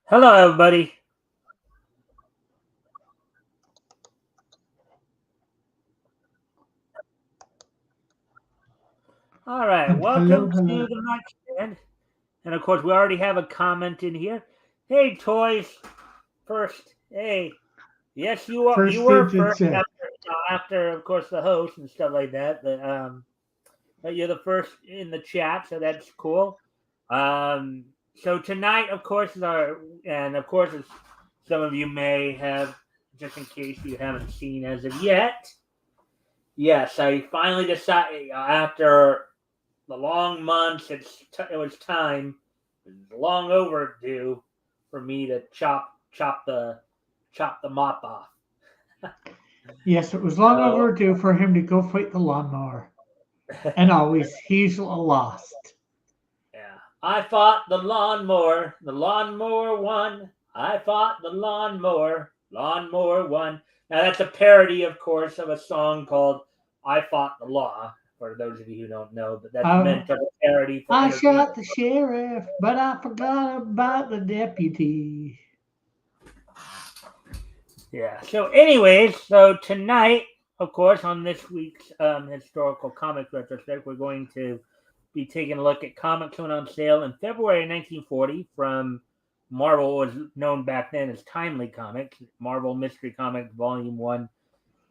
Hello, everybody. All right, And hello, welcome to hello. the Mikestand. And of course, we already have a comment in here. Hey, toys. First, hey, yes, you First were featured first set. after of course the host and stuff like that. But you're the first in the chat, so that's cool. So tonight, of course, is our and of course, as some of you may have, just in case you haven't seen as of yet. Yes, I finally decided after the long months. It was time. It was long overdue for me to chop the mop off. Yes, it was long So overdue for him to go fight the lawnmower. And always, he's lost. yeah, I fought the lawnmower won. I fought the lawnmower won. Now that's a parody, of course, of a song called "I Fought the Law." For those of you who don't know, but that's I, meant as a parody for I entertainment. shot the sheriff, but I forgot about the deputy. Yeah. So, anyways, so tonight, of course, on this week's historical comic retrospect, we're going to be taking a look at comics went on sale in February 1940 from Marvel, was known back then as Timely Comics, Marvel Mystery Comics Volume 1,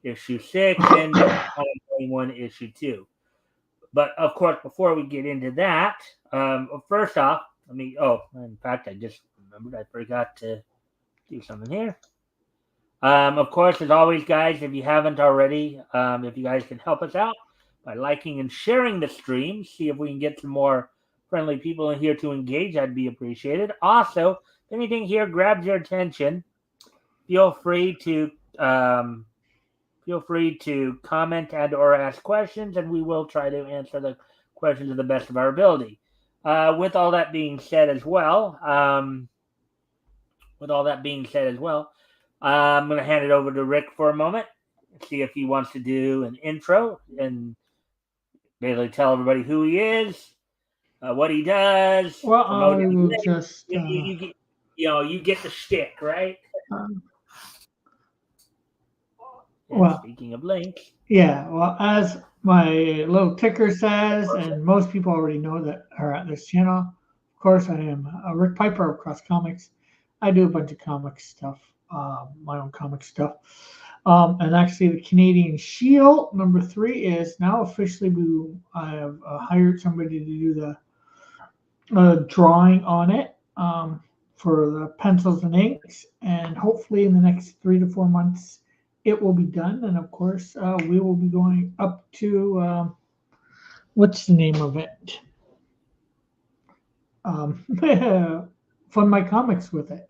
Issue 6, and Volume 1, Issue 2. But, of course, before we get into that, first off, in fact, I just remembered I forgot to do something here. Of course, as always, guys, if you haven't already, if you guys can help us out by liking and sharing the stream, see if we can get some more friendly people in here to engage, that'd be appreciated. Also, if anything here grabs your attention, feel free to um, feel free to comment and or ask questions, and we will try to answer the questions to the best of our ability. With all that being said, as well, with all that being said, as well, I'm going to hand it over to Rick for a moment, see if he wants to do an intro and basically tell everybody who he is, what he does, Well, promote I his will link. just, You get the shtick, right? um, And well, speaking of links, yeah, well, as my little ticker says, and most people already know that are at this channel, of course, I am Rick Piper of Cross Comics. I do a bunch of comic stuff, my own comic stuff. And actually, the Canadian Shield #3 is now officially. I have hired somebody to do the drawing on it for the pencils and inks, and hopefully in the next 3 to 4 months it will be done. And of course, we will be going up to what's the name of it? Fund My Comics with it.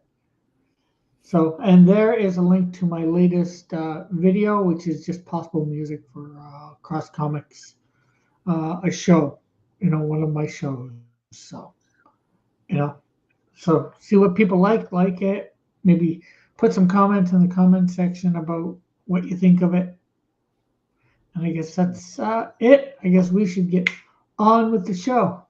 So, and there is a link to my latest video, which is just possible music for Cross Comics, a show, one of my shows. So, you know, so see what people like it. Maybe put some comments in the comment section about what you think of it. And I guess that's it. I guess we should get on with the show.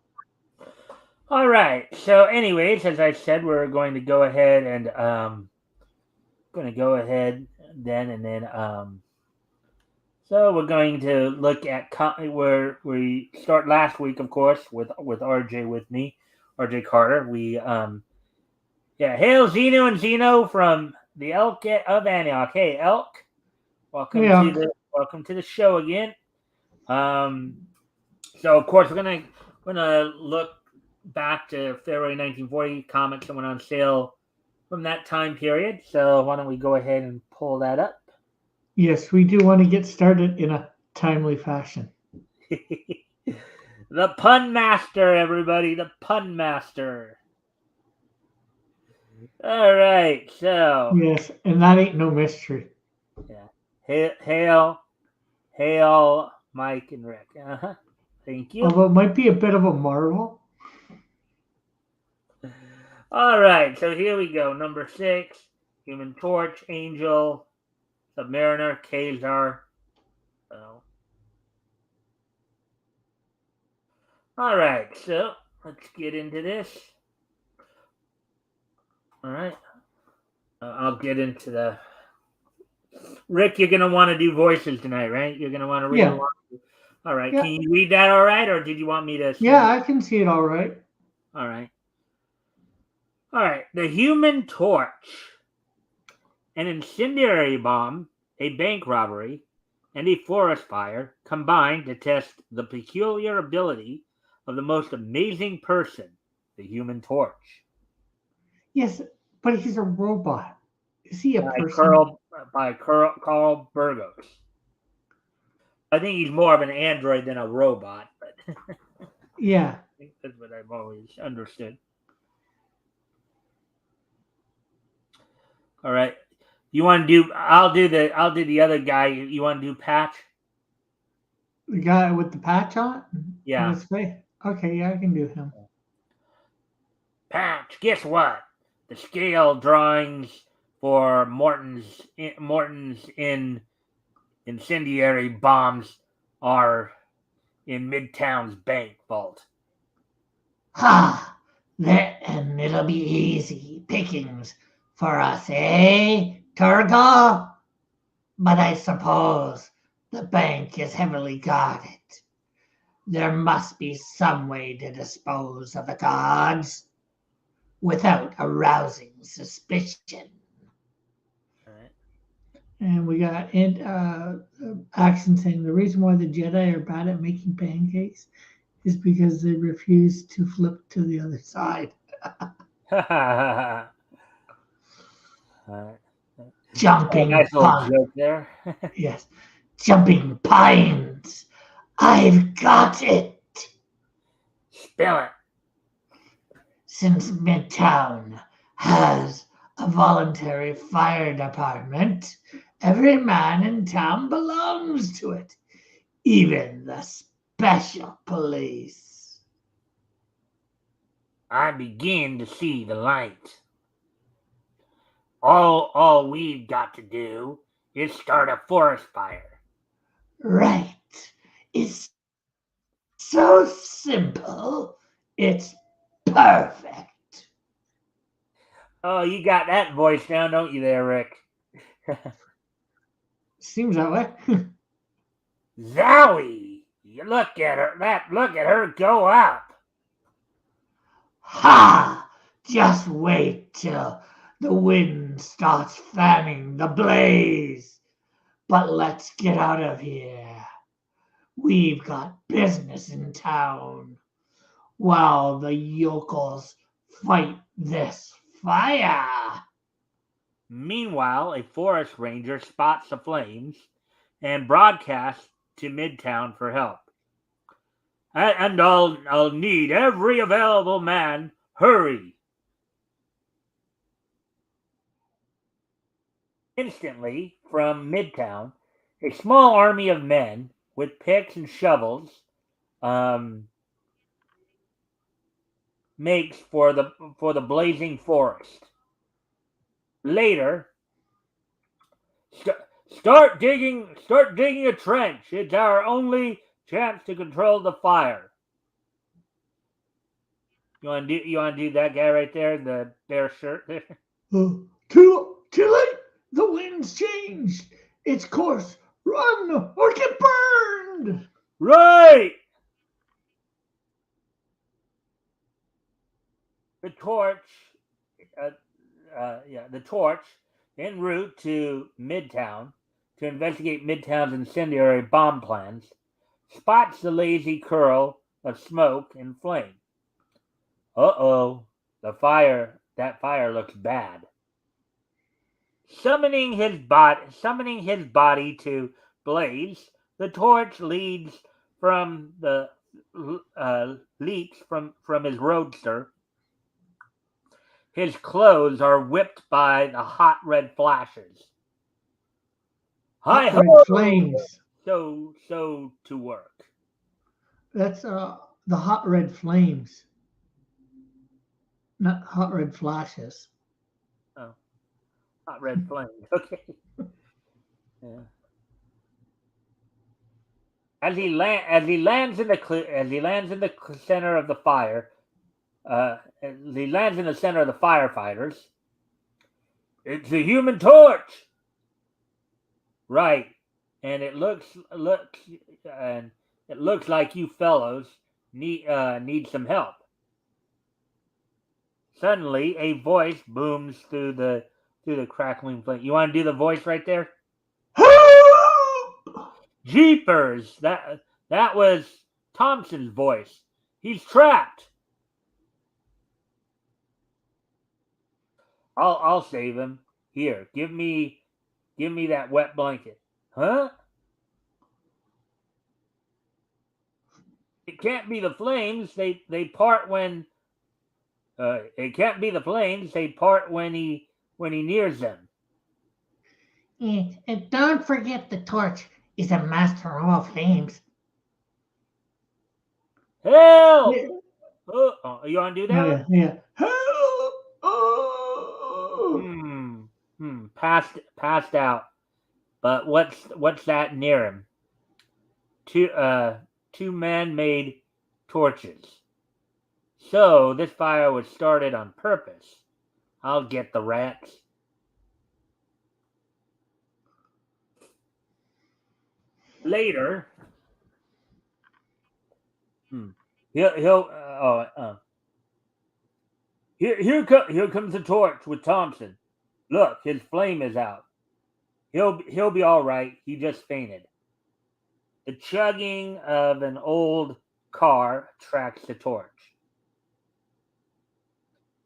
all right. So, anyways, as I said, we're going to go ahead and then and then so we're going to look at where we start last week, of course, with RJ with me, RJ Carter. Yeah, hail Zeno and Zeno from the Elk of Antioch. Hey, Elk, Yeah. welcome to the show again. Um, so of course we're gonna look back to February 1940 comics that went on sale from that time period. So why don't we go ahead and pull that up? Yes, we do want to get started in a timely fashion. The pun master, everybody, the pun master. All right, so Yes, and that ain't no mystery. yeah, hail, hail, Mike and Rick. Thank you. Although it might be a bit of a marvel. All right, so here we go. Number 6, Human Torch, Angel, Submariner, Kazar. So, all right, so let's get into this. All right. I'll get into the. Rick, you're gonna want to do voices tonight, right? You're gonna want to read Yeah, along. All right. yeah, Can you read that all right, or did you want me to yeah. sing? I can see it all right. All right. All right. The Human Torch, an incendiary bomb, a bank robbery, and a forest fire combined to test the peculiar ability of the most amazing person, the Human Torch. Yes, but he's a robot. Is he a By person? Carl Burgos. I think he's more of an android than a robot, but I Yeah. think that's what I've always understood. All right. You want to do? I'll do the other guy. You want to do Patch? The guy with the patch on Yeah. his face. Okay, yeah, I can do him. Patch. Guess what? The scale drawings for Morton's incendiary bombs are in Midtown's bank vault. Ha! Then it'll be easy pickings for us, eh, Turgle? But I suppose the bank is heavily guarded. There must be some way to dispose of the guards without arousing suspicion. All right. And we got action saying the reason why the Jedi are bad at making pancakes is because they refuse to flip to the other side. All right. Jumping Nice little pine. joke there. Yes. Jumping pines. I've got it. Spill it. Since Midtown has a voluntary fire department, every man in town belongs to it, even the special police. I begin to see the light. All we've got to do is start a forest fire. Right. It's so simple. It's perfect. Oh, you got that voice down, don't you, there, Rick? Seems that way. Zowie! You look at her. Look at her go up. Ha! Just wait till the wind starts fanning the blaze. But let's get out of here. We've got business in town while the yokels fight this fire. Meanwhile, a forest ranger spots the flames and broadcasts to Midtown for help. And I'll need every available man. Hurry! Instantly, from Midtown, a small army of men with picks and shovels makes for the blazing forest. Later, start digging a trench. It's our only chance to control the fire. You want to do that guy right there in the bear shirt there? Too late. The wind's changed its course. Run or get burned. Right. The torch, the torch, en route to Midtown to investigate Midtown's incendiary bomb plans, spots the lazy curl of smoke and flame. Uh-oh, that fire looks bad. Summoning his body to blaze, the torch leads from the leaks from his roadster. His clothes are whipped by the hot red flashes. Hi Hot red ho! flames. So to work. That's the hot red flames, not hot red flashes. Oh, hot red flames. Okay. Yeah. As he lands in the center of the fire, he lands in the center of the firefighters. It's the Human Torch. Right. And it looks like you fellows need some help. Suddenly, a voice booms through the crackling flame. You want to do the voice right there? Help! Jeepers! That was Thompson's voice. He's trapped. I'll save him. Here, give me that wet blanket. Huh? It can't be the flames. They part when it can't be the flames. They part when he nears them. And don't forget the torch is a master of all flames. Help! Yeah. You want to do that Oh, one? yeah, yeah. Help! Oh. Passed out. But what's that near him? Two man-made torches. So this fire was started on purpose. I'll get the rats. Later, hmm, he'll here comes the torch with Thompson. Look, his flame is out. He'll be all right. He just fainted. The chugging of an old car attracts the torch.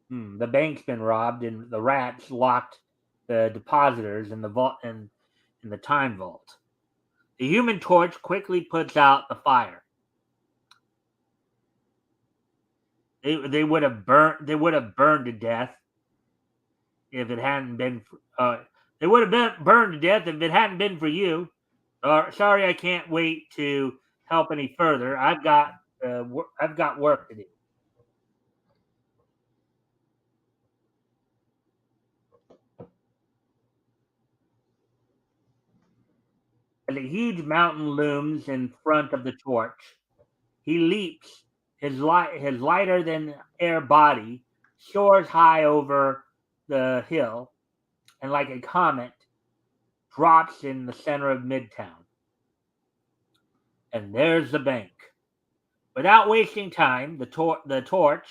The bank's been robbed, and the rats locked the depositors in the vault in the time vault. The Human Torch quickly puts out the fire. They would have burned to death if it hadn't been. They would have been burned to death if it hadn't been for you. Sorry, I can't wait to help any further. I've got work to do. As a huge mountain looms in front of the torch, he leaps. His lighter than air body soars high over the hill, and like a comet, drops in the center of Midtown. And there's the bank. Without wasting time, the torch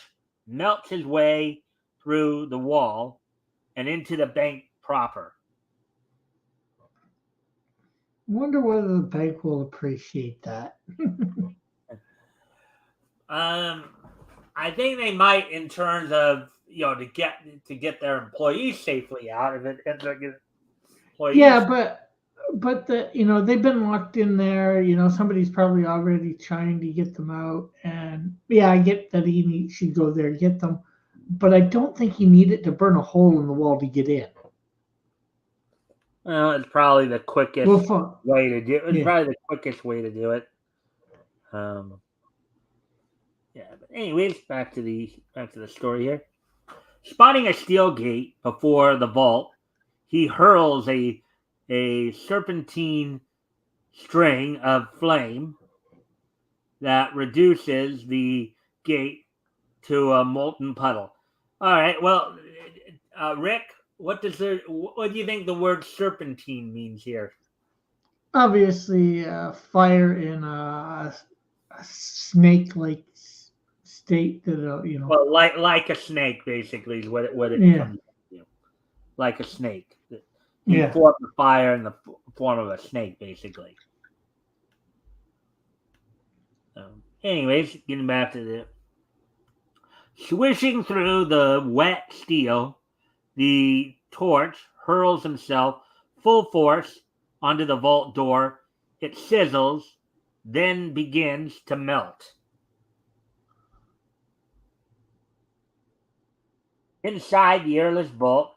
melts his way through the wall and into the bank proper. Wonder whether the bank will appreciate that. Um, I think they might, in terms of to get their employees safely out of it, ends up getting Yeah, employees. but they've been locked in there. Somebody's probably already trying to get them out, and yeah, I get that should go there to get them, but I don't think he needed to burn a hole in the wall to get in. Well, it's probably the Well, quickest fun. way to do. It's Yeah. probably the quickest way to do it. Um, yeah. But anyways, back to the story here. Spotting a steel gate before the vault, he hurls a serpentine string of flame that reduces the gate to a molten puddle. All right. Well, Rick, what do you think the word serpentine means here? Obviously, fire in a snake-like state that Well, like a snake, basically, is what it yeah, comes to. Like a snake. He yeah. formed the fire in the form of a snake, basically. Anyways, getting back to the swishing through the wet steel, the torch hurls himself full force onto the vault door. It sizzles, then begins to melt. Inside the airless vault,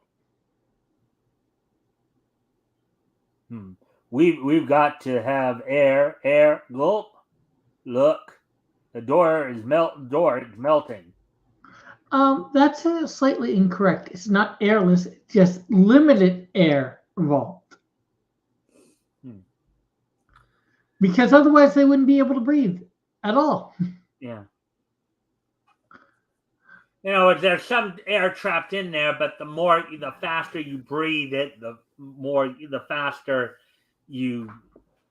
we've got to have air, gulp. Look, the door is melting. That's slightly incorrect. It's not airless, it's just limited air vault. Hmm. Because otherwise they wouldn't be able to breathe at all. Yeah. there's some air trapped in there, but the faster you breathe it, the faster you,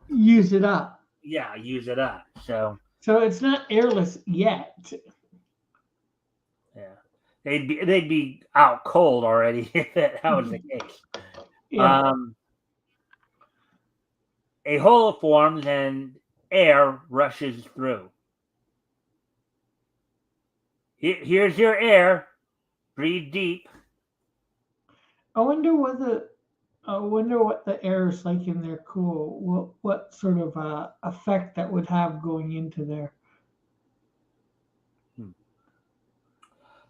Use it up. use it up. So So it's not airless yet. yeah, they'd be out cold already if that was the case. Yeah. Um, a hole forms and air rushes through. Here's your air. Breathe deep. I wonder what the air is like in there. Cool. What sort of effect that would have going into there?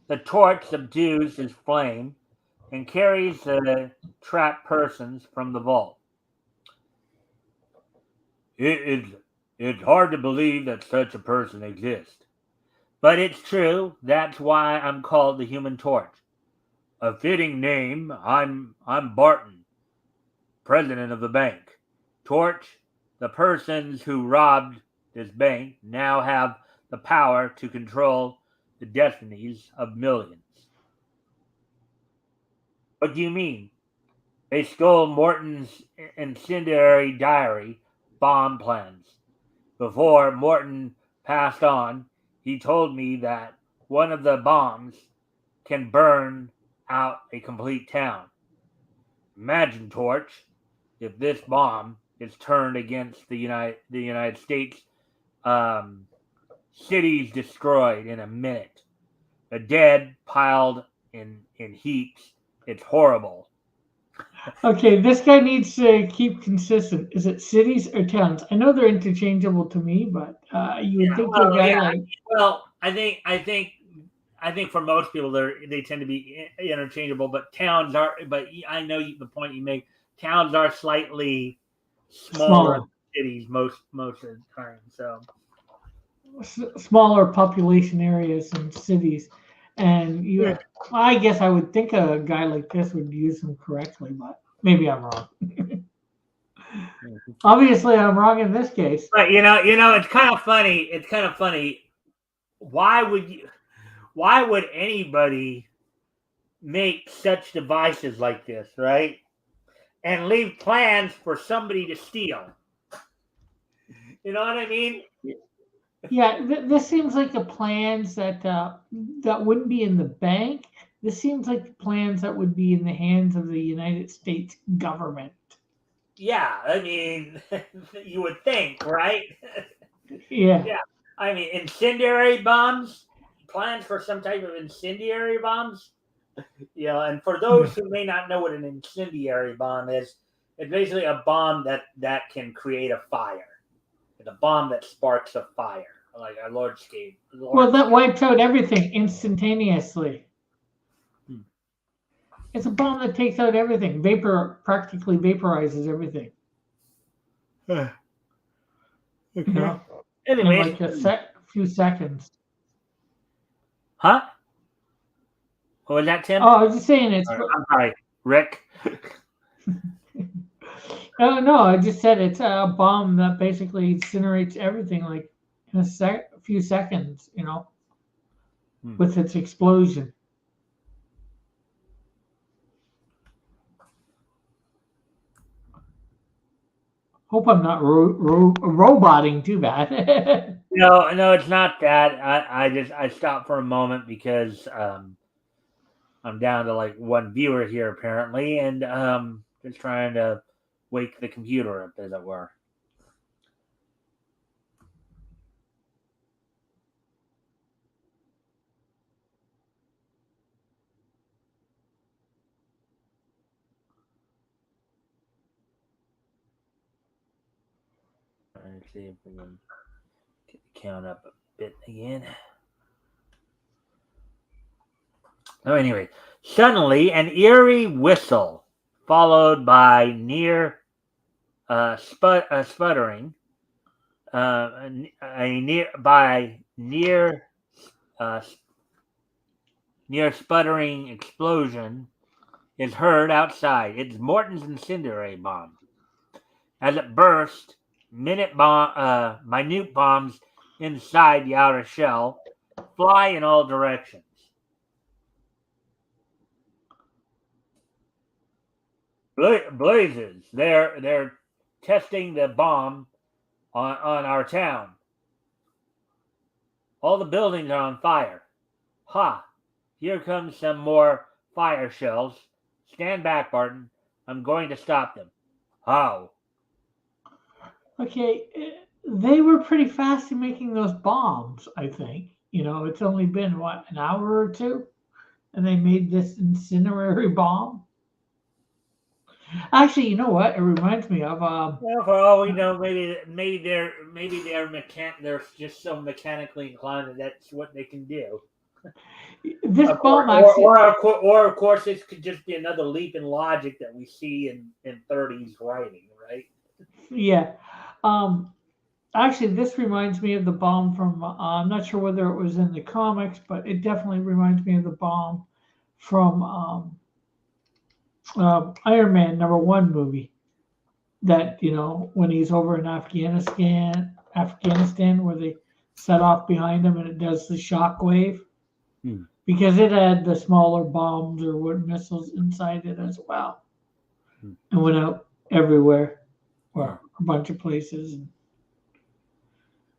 The torch subdues his flame and carries the trapped persons from the vault. It's hard to believe that such a person exists. But it's true. That's why I'm called the Human Torch. A fitting name. I'm Barton, president of the bank. Torch, the persons who robbed this bank now have the power to control the destinies of millions. What do you mean? They stole Morton's incendiary diary bomb plans. Before Morton passed on, he told me that one of the bombs can burn out a complete town. Imagine, Torch, if this bomb is turned against the United States, um, cities destroyed in a minute, the dead piled in heaps. It's horrible. Okay, this guy needs to keep consistent. Is it cities or towns? I know they're interchangeable to me, but you would Yeah, think to a well, guy yeah. like, Well, I think for most people they tend to be interchangeable, but towns are. But I know the point you make. Towns are slightly smaller smaller, than cities most of the time. So smaller population areas and cities, and yeah. I guess I would think a guy like this would use them correctly, but maybe I'm wrong. Obviously, I'm wrong in this case. But it's kind of funny. It's kind of funny. Why would you? Why would anybody make such devices like this, right? And leave plans for somebody to steal. You know what I mean? Yeah, this seems like the plans that wouldn't be in the bank. This seems like the plans that would be in the hands of the United States government. Yeah, I mean, you would think, right? Yeah, Yeah, I mean, incendiary bombs, plans for some type of incendiary bombs. And for yeah. those who may not know what an incendiary bomb is, it's basically a bomb that can create a fire. It's a bomb that sparks a fire, like a large scale. Well, Large that scale. wipes out everything instantaneously. Hmm. It's a bomb that takes out everything. Vapor practically vaporizes everything. Okay. You know, in Anyways, like a few seconds. huh? What was that, Oh, Tim? I was just saying it's. I'm sorry, Rick. Oh no, I just said it's a bomb that basically incinerates everything like in a few seconds. Hmm. With its explosion. Hope I'm not roboting too bad. No, it's not that. I stopped for a moment because I'm down to like one viewer here apparently, and just trying to wake the computer up, as it were. Trying to see if we can get the count up a bit again. Oh, anyway, suddenly an eerie whistle, followed by sputtering, a uh, near sputtering explosion is heard outside. It's Morton's incendiary bomb. As it bursts, minute bombs inside the outer shell fly in all directions. Blazes. They're testing the bomb on our town. All the buildings are on fire. Ha! Here comes some more fire shells. Stand back, Barton. I'm going to stop them. How? Okay, they were pretty fast in making those bombs, I think. It's only been, what, an hour or two? And they made this incendiary bomb. Actually, you know what? It reminds me of Well, for all we know, they're just so mechanically inclined that that's what they can do. this Of course, bomb actually. or of course, this could just be another leap in logic that we see in 30s writing, right? Yeah. Um, Actually, this reminds me of the bomb from. I'm not sure whether it was in the comics, but it definitely reminds me of the bomb from Iron Man #1 movie. That when he's over in Afghanistan, where they set off behind him and it does the shock wave Hmm. because it had the smaller bombs or wood missiles inside it as well, and went out everywhere, or a bunch of places.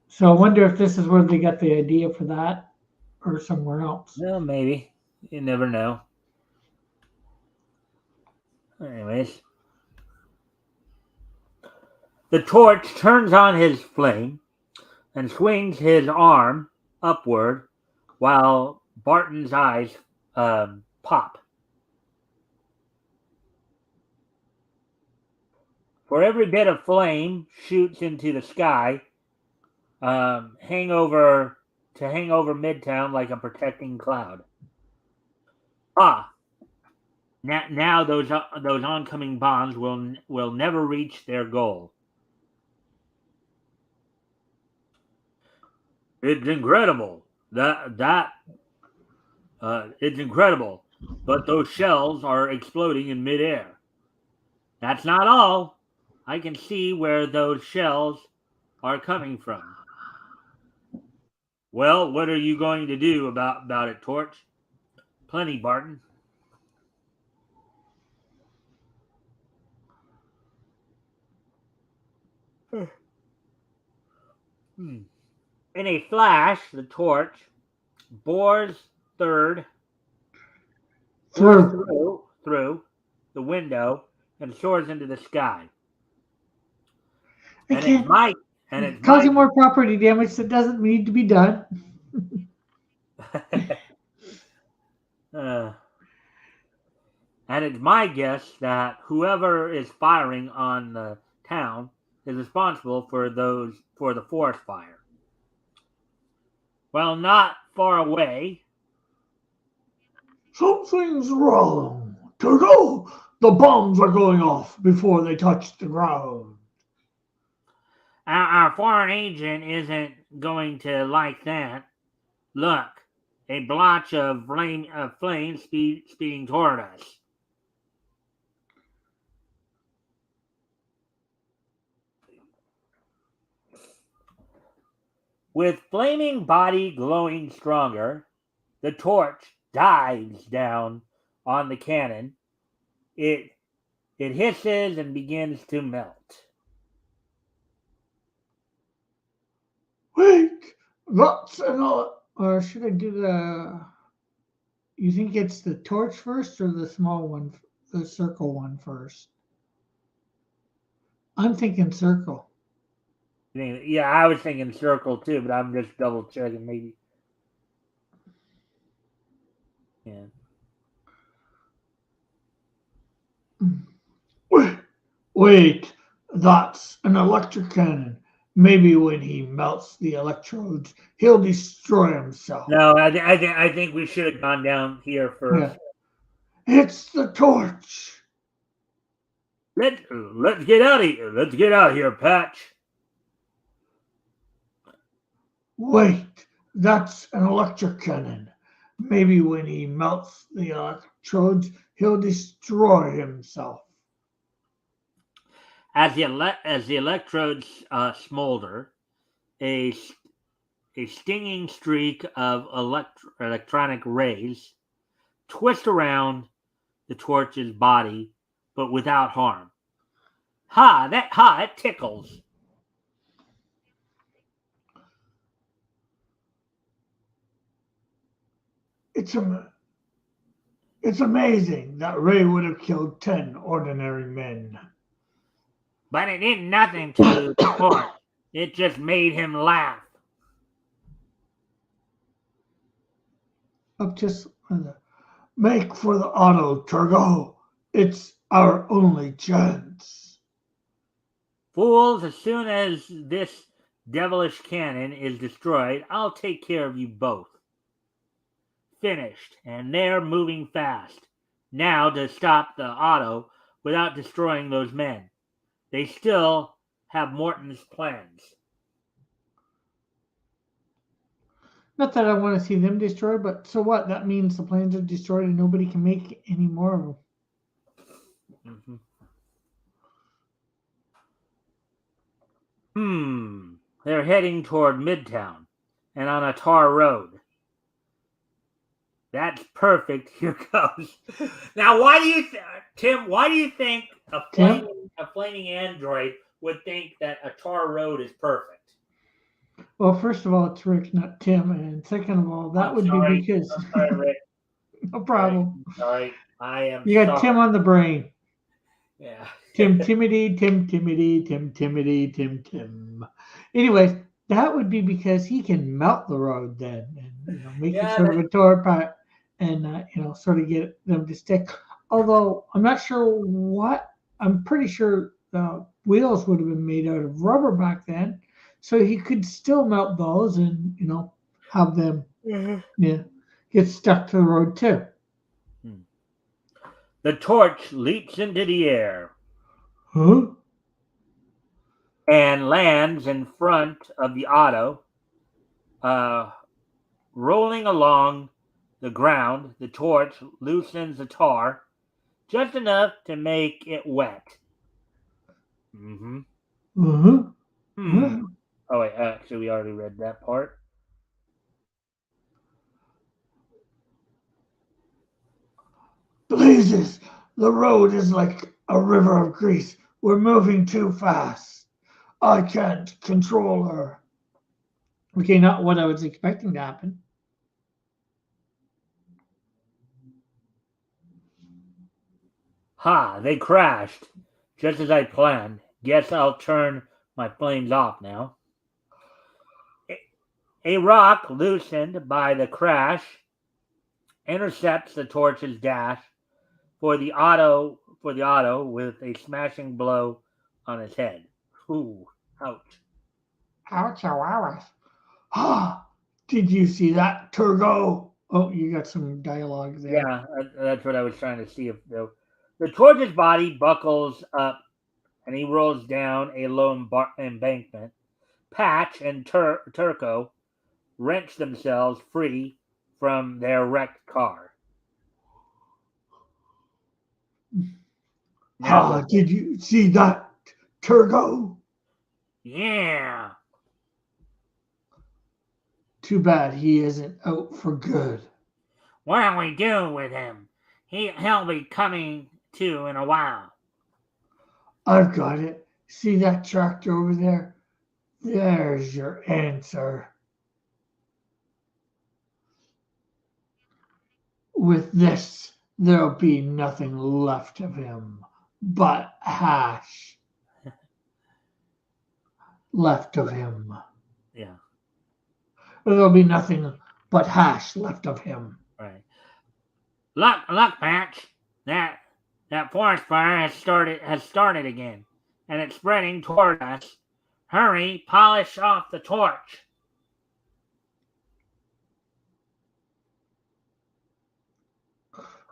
So I wonder if this is where they got the idea for that, or somewhere else. Well, maybe. You never know. Anyways, the torch turns on his flame and swings his arm upward while Barton's eyes pop. For every bit of flame shoots into the sky, hang over Midtown like a protecting cloud. Ah, now those oncoming bombs will never reach their goal. It's incredible. It's incredible. But those shells are exploding in midair. That's not all. I can see where those shells are coming from. Well, what are you going to do about it, Torch? Plenty, Barton. In a flash, the torch bores third Through. through the window and soars into the sky. And it's Again, my and it's my causing more property damage that doesn't need to be done. and it's my guess that whoever is firing on the town is responsible for the forest fire. Well, not far away. Something's wrong. Turtle, the bombs are going off before they touch the ground. Our foreign agent isn't going to like that. Look, a blotch of flame speeding toward us. With flaming body glowing stronger, the torch dives down on the cannon. It hisses and begins to melt. Wait, that's another. Or should I do the? You think it's the torch first or the small one, the circle one first? I'm thinking circle. Yeah, I was thinking circle too, but I'm just double checking maybe. Yeah. Wait, that's an electric cannon. Maybe when he melts the electrodes, he'll destroy himself. No, I think we should have gone down here first. Yeah. It's the torch. Let's get out of here. Let's get out of here, Patch. Wait, that's an electric cannon. Maybe when he melts the electrodes, he'll destroy himself. As the electrodes smolder, a stinging streak of electronic rays twist around the torch's body but without harm. It tickles. It's amazing that Ray would have killed 10 ordinary men. But it did nothing to the torch. It just made him laugh. Up just make for the auto, Turgo. It's our only chance. Fools, as soon as this devilish cannon is destroyed, I'll take care of you both. Finished, and they're moving fast. Now to stop the auto without destroying those men. They still have Morton's plans. Not that I want to see them destroyed, but so what? That means the plans are destroyed and nobody can make any more of them. They're heading toward Midtown and on a tar road. That's perfect. Here goes. Now, Tim? Why do you think a flaming android would think that a tar road is perfect? Well, first of all, it's Rick, not Tim, and second of all, that would be because. I'm sorry, Rick. No problem. Sorry, I am. You got Tim on the brain. Yeah. Tim Timidity, Tim Timidity, Tim Timidity, Tim. Anyways, that would be because he can melt the road then, and make it sort of a tar pot, and sort of get them to stick. Although I'm not sure what. I'm pretty sure the wheels would have been made out of rubber back then, so he could still melt those and have them get stuck to the road too. The torch leaps into the air. Huh? And lands in front of the auto, rolling along the ground. The torch loosens the tar just enough to make it wet. Oh wait, actually, we already read that part. Blazes! The road is like a river of grease. We're moving too fast. I can't control her. Okay, not what I was expecting to happen. They crashed. Just as I planned. Guess I'll turn my flames off now. A rock loosened by the crash intercepts the torch's dash for the auto with a smashing blow on his head. Ooh, ouch. Ouch, ouch. Did you see that, Turgo? Oh, you got some dialogue there. Yeah, that's what I was trying to see. If the torch's body buckles up and he rolls down a low embankment. Patch and Turco wrench themselves free from their wrecked car. Did you see that, Turgo? Yeah. Too bad he isn't out for good. What'll we do with him? He'll be coming to in a while. I've got it. See that tractor over there? There's your answer. With this, there'll be nothing left of him but hash. Left of him. Yeah. There'll be nothing but hash left of him. Right. Look, Patch. That forest fire has started again, and it's spreading toward us. Hurry, polish off the torch.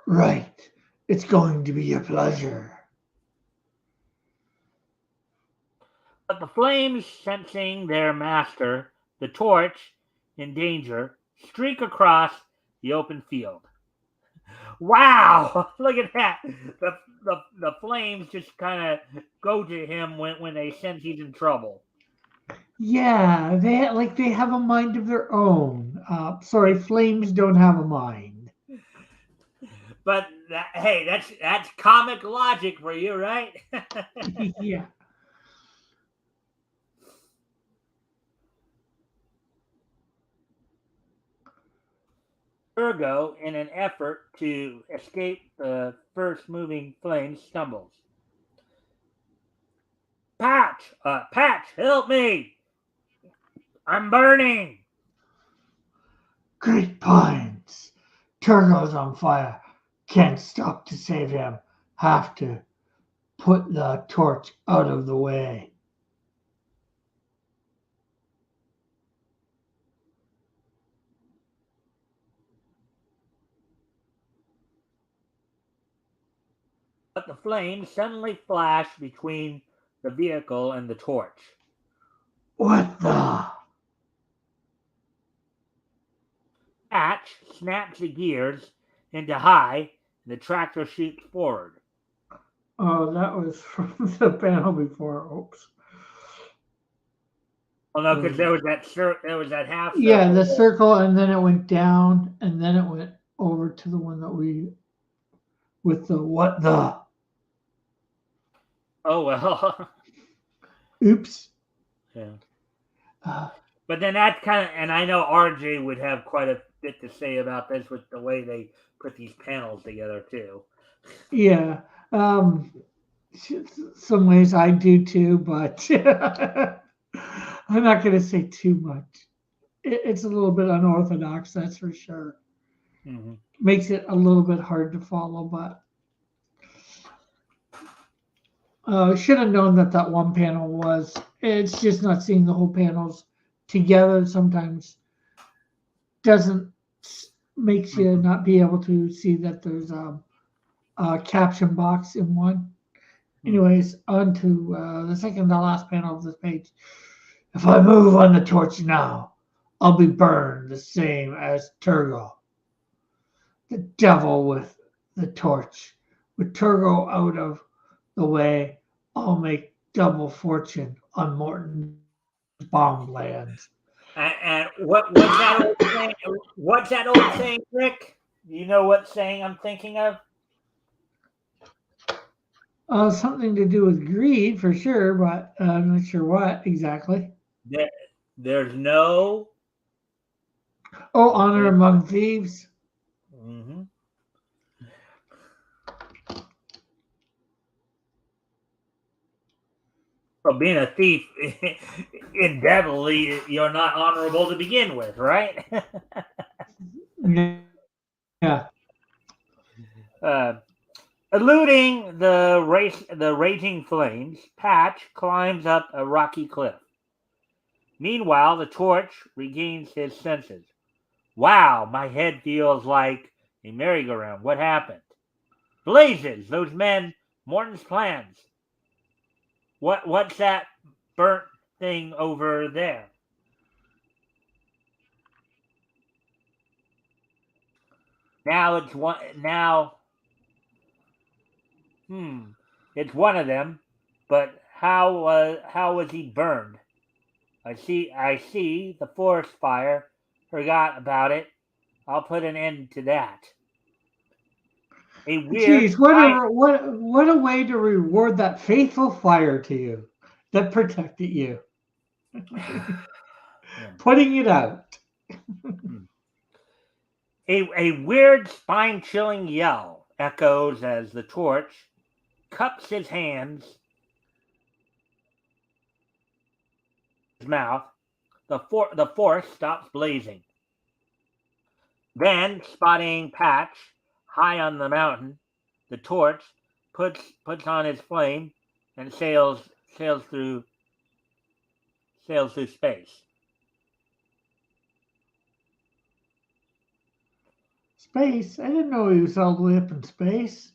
Right. It's going to be a pleasure. But the flames, sensing their master, the torch, in danger, streak across the open field. Wow! Look at that. The flames just kind of go to him when they sense he's in trouble. Yeah, they have a mind of their own. Sorry, flames don't have a mind. But hey, that's comic logic for you, right? Yeah. Ergo, in an effort to escape the first moving flame, stumbles. Patch, help me! I'm burning! Great pines. Turgo's on fire. Can't stop to save him. Have to put the torch out of the way. But the flames suddenly flash between the vehicle and the torch. What the? Patch snaps the gears into high, and the tractor shoots forward. Oh, that was from the panel before. Oops. Well, no, because there was that half Yeah, circle. the circle, and then it went down, and then it went over to the one that we with the what the. Oh well. Oops. Yeah. Uh, But then that's kind of, and I know RJ would have quite a bit to say about this with the way they put these panels together too. yeah. Some ways I do too, but I'm not going to say too much. It's a little bit unorthodox, that's for sure. Mm-hmm. Makes it a little bit hard to follow, but should have known that that one panel was. It's just not seeing the whole panels together sometimes doesn't makes you Mm-hmm. not be able to see that there's a caption box in one. Anyways, on to the second to last panel of this page. If I move on the torch now, I'll be burned the same as Turgo. The devil with the torch. With Turgo out of the way, I'll make double fortune on Morton's bomb lands. And what's that old saying? What's that old saying, Rick? You know what saying I'm thinking of? Something to do with greed for sure, but I'm not sure what exactly. There, there's no. Oh, honor among thieves. Mm-hmm. Well, being a thief, indefinitely, you're not honorable to begin with, right? Yeah. uh, Eluding the raging flames, Patch climbs up a rocky cliff. Meanwhile, the torch regains his senses. Wow, my head feels like a merry-go-round. What happened? Blazes! Those men, Morton's plans. What's that burnt thing over there? Now it's one. Now, it's one of them. But how was he burned? I see the forest fire. Forgot about it. I'll put an end to that. A weird Geez, what a way to reward that faithful fire to you that protected you. yeah. Putting it out. A weird spine chilling yell echoes as the torch cups his hands his mouth. The forest stops blazing. Then, spotting Patch high on the mountain, the torch puts on its flame and sails through space. Space? I didn't know he was all the way up in space.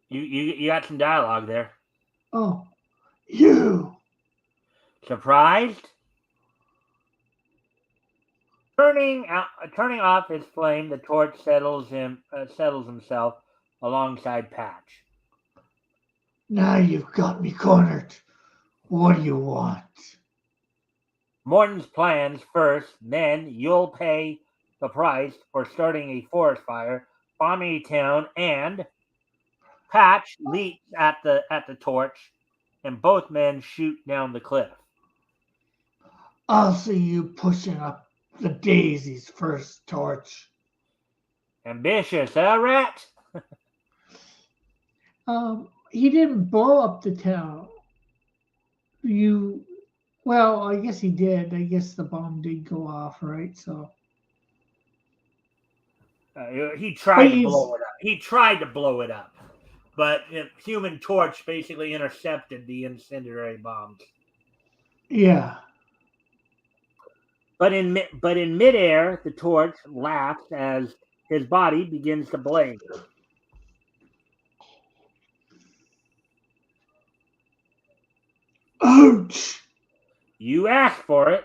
You got some dialogue there. Oh, you. Surprised? Turning off his flame, the torch settles himself alongside Patch. Now you've got me cornered. What do you want? Morton's plans first, then you'll pay the price for starting a forest fire, bombing a town, and Patch leaps at the torch, and both men shoot down the cliff. I'll see you pushing up the daisies first, Torch. Ambitious, huh, Rat? He didn't blow up the town. Well, I guess he did. I guess the bomb did go off, right? So He tried to blow it up. He tried to blow it up, but Human Torch basically intercepted the incendiary bombs. Yeah. But in midair, the torch laughs as his body begins to blaze. Ouch! You asked for it.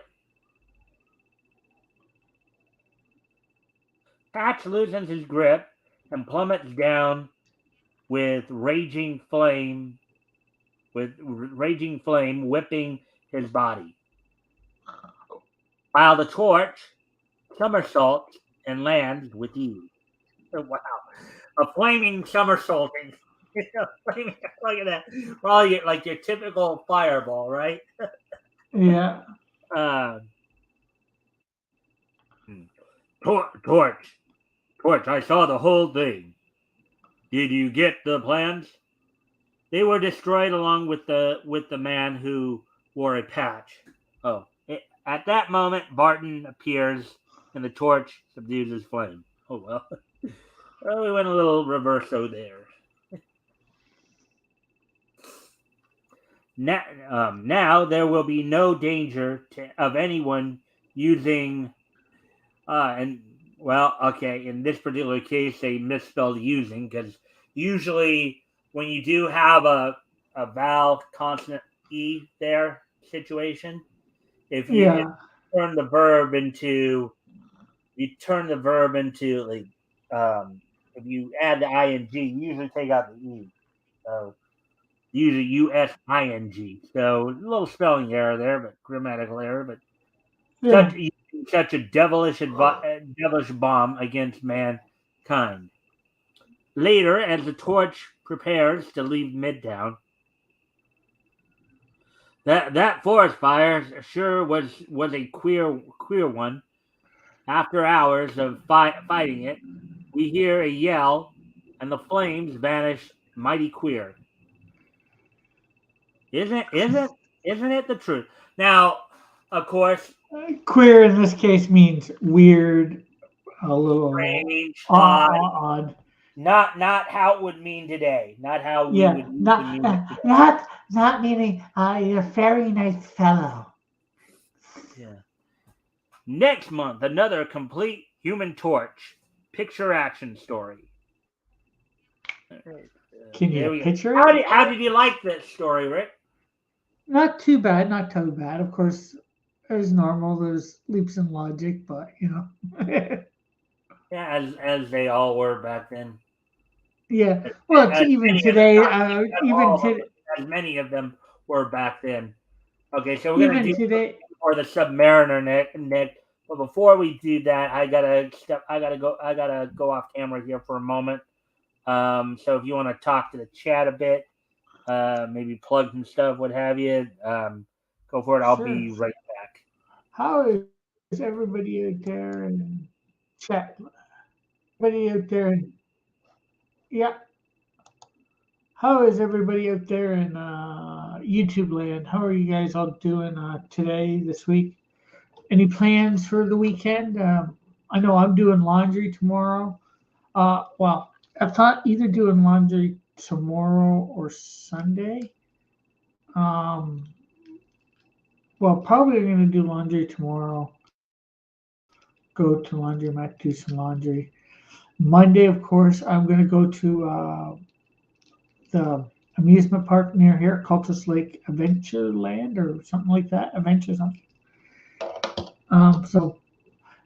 Patch loosens his grip and plummets down with raging flame whipping his body. While the torch somersaults and lands with ease. Wow. A flaming somersaulting. Look at that. Well, like your typical fireball, right? Yeah. Torch, I saw the whole thing. Did you get the plans? They were destroyed along with the man who wore a patch. At that moment, Barton appears and the torch subdues his flame. Oh, well. Well, we went a little reverso there. Now there will be no danger of anyone using, in this particular case, they misspelled using, because usually when you do have a vowel consonant E there situation, if you turn the verb into like, if you add the ing, you usually take out the E. So usually USING. So a little spelling error there, but grammatical error. But such a devilish bomb against mankind. Later, as the torch prepares to leave Midtown, that forest fire sure was a queer one. After hours of fighting it, we hear a yell, and the flames vanish mighty queer. Isn't it the truth? Now, of course, queer in this case means weird, a little strange, odd. Not how it would mean today. Not how we would mean it today. Not meaning you're a very nice fellow. Yeah. Next month, another complete Human Torch picture action story. Can you picture it? How did you like this story, Rick? Not too bad. Not too bad. Of course, as normal, there's leaps in logic, but Yeah, as they all were back then. Yeah. Well, even today, as many of them were back then. Okay, so we're gonna do today for the Submariner, Nick. But before we do that, I gotta go off camera here for a moment. So if you want to talk to the chat a bit, maybe plug some stuff, what have you, go for it. I'll be right back. How is everybody out there in chat? Everybody out there in How is everybody out there in YouTube land? How are you guys all doing today, this week? Any plans for the weekend? I know I'm doing laundry tomorrow. Well, I thought either doing laundry tomorrow or Sunday. Well, probably going to do laundry tomorrow. Go to laundromat, do some laundry. Monday, of course, I'm going to go to the amusement park near here, Cultus Lake Adventureland or something like that. Adventure something.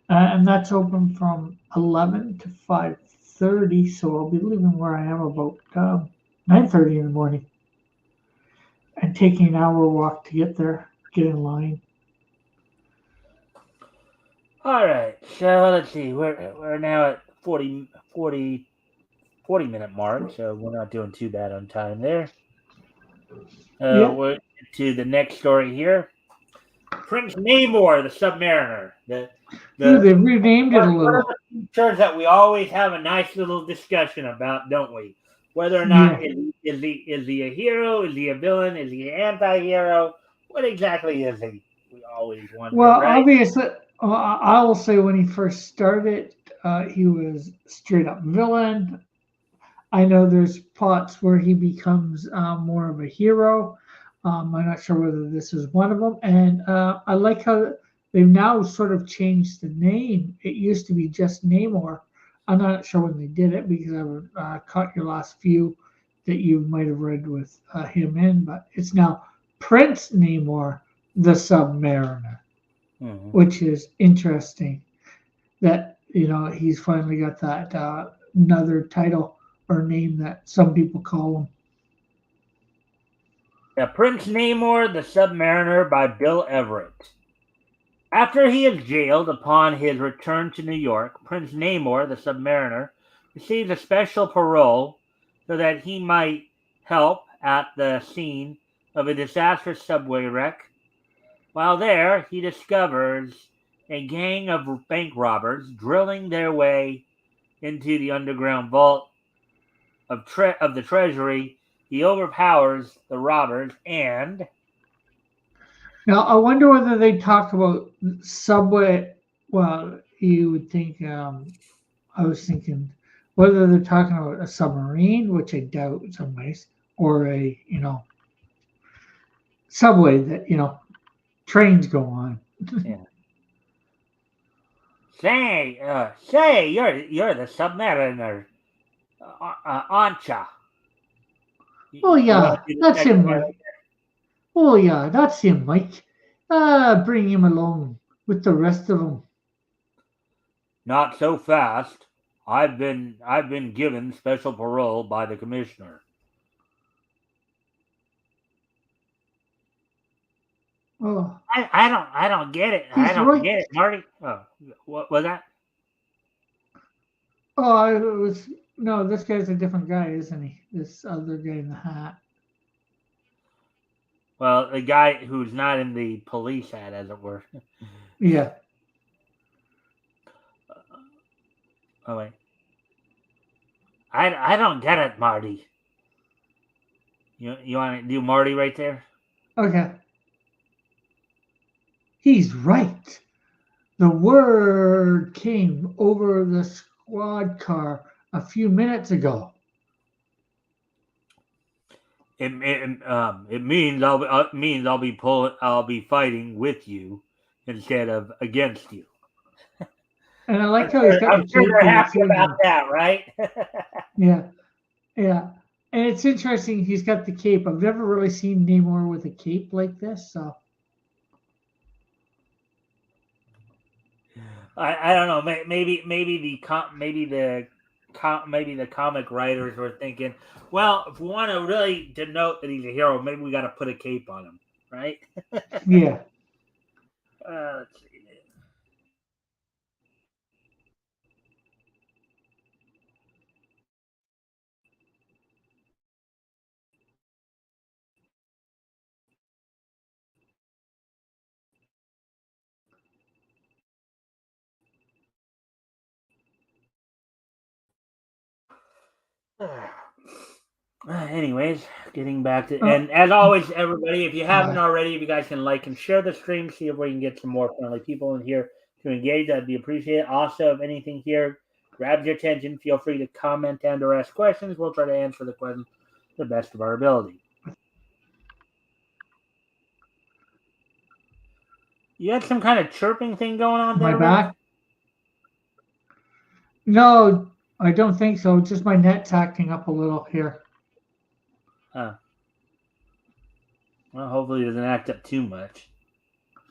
And that's open from 11 to 5:30. So I'll be leaving where I am about 9:30 in the morning, and taking an hour walk to get there, get in line. All right, so let's see. We're now at 40 minute mark, so we're not doing too bad on time there. Yeah. We're to the next story here. Prince Namor, the Submariner. Ooh, The they've renamed it a one of little. the features that we always have a nice little discussion about, don't we? Whether or not Yeah. is he a hero? Is he a villain? Is he an anti-hero? What exactly is he? We always wonder, Well, right? obviously, I will say when he first started, he was straight up villain. I know there's parts where he becomes more of a hero. I'm not sure whether this is one of them. And I like how they've now sort of changed the name. It used to be just Namor. I'm not sure when they did it because I caught your last few that you might have read with him in, but it's now Prince Namor, the Submariner, Mhm. which is interesting that he's finally got that another title or name that some people call him. Prince Namor, the Submariner by Bill Everett. After he is jailed upon his return to New York, Prince Namor, the Submariner, receives a special parole so that he might help at the scene of a disastrous subway wreck. While there, he discovers a gang of bank robbers drilling their way into the underground vault of the treasury. He overpowers the robbers and Now I wonder whether they talk about subway. Well, you would think. I was thinking whether they're talking about a submarine, which I doubt in some ways, or a subway that trains go on. yeah. Say, you're the Submariner, Ancha. Oh You want yeah, to do the that's second him, guy Mike. right Oh yeah, that's him, Mike. Bring him along with the rest of them. Not so fast. I've been given special parole by the commissioner. Oh, I don't get it. I he's don't right. get it, Marty. Oh, what was that? Oh, it was no. This guy's a different guy, isn't he? This other guy in the hat. Well, the guy who's not in the police hat, as it were. Yeah. Oh wait, I don't get it, Marty. You want to do Marty right there? Okay. He's right. The word came over the squad car a few minutes ago. It means I'll be fighting with you instead of against you. And I like how he's got I'm the sure cape they're here happy too about now. that, right? Yeah, yeah. And it's interesting he's got the cape. I've never really seen Namor with a cape like this, so I don't know. Maybe the comic writers were thinking, well, if we want to really denote that he's a hero, maybe we got to put a cape on him, right? yeah. Let's see. Anyways, getting back to, Uh, and as always, everybody, if you haven't hi. already, if you guys can like and share the stream, see if we can get some more friendly people in here to engage, that'd be appreciated. Also, if anything here grabs your attention, feel free to comment and or ask questions. We'll try to answer the questions to the best of our ability. You had some kind of chirping thing going on Am I there, Rick? back? No, I don't think so. Just my net's acting up a little here. Huh. Well, hopefully it doesn't act up too much.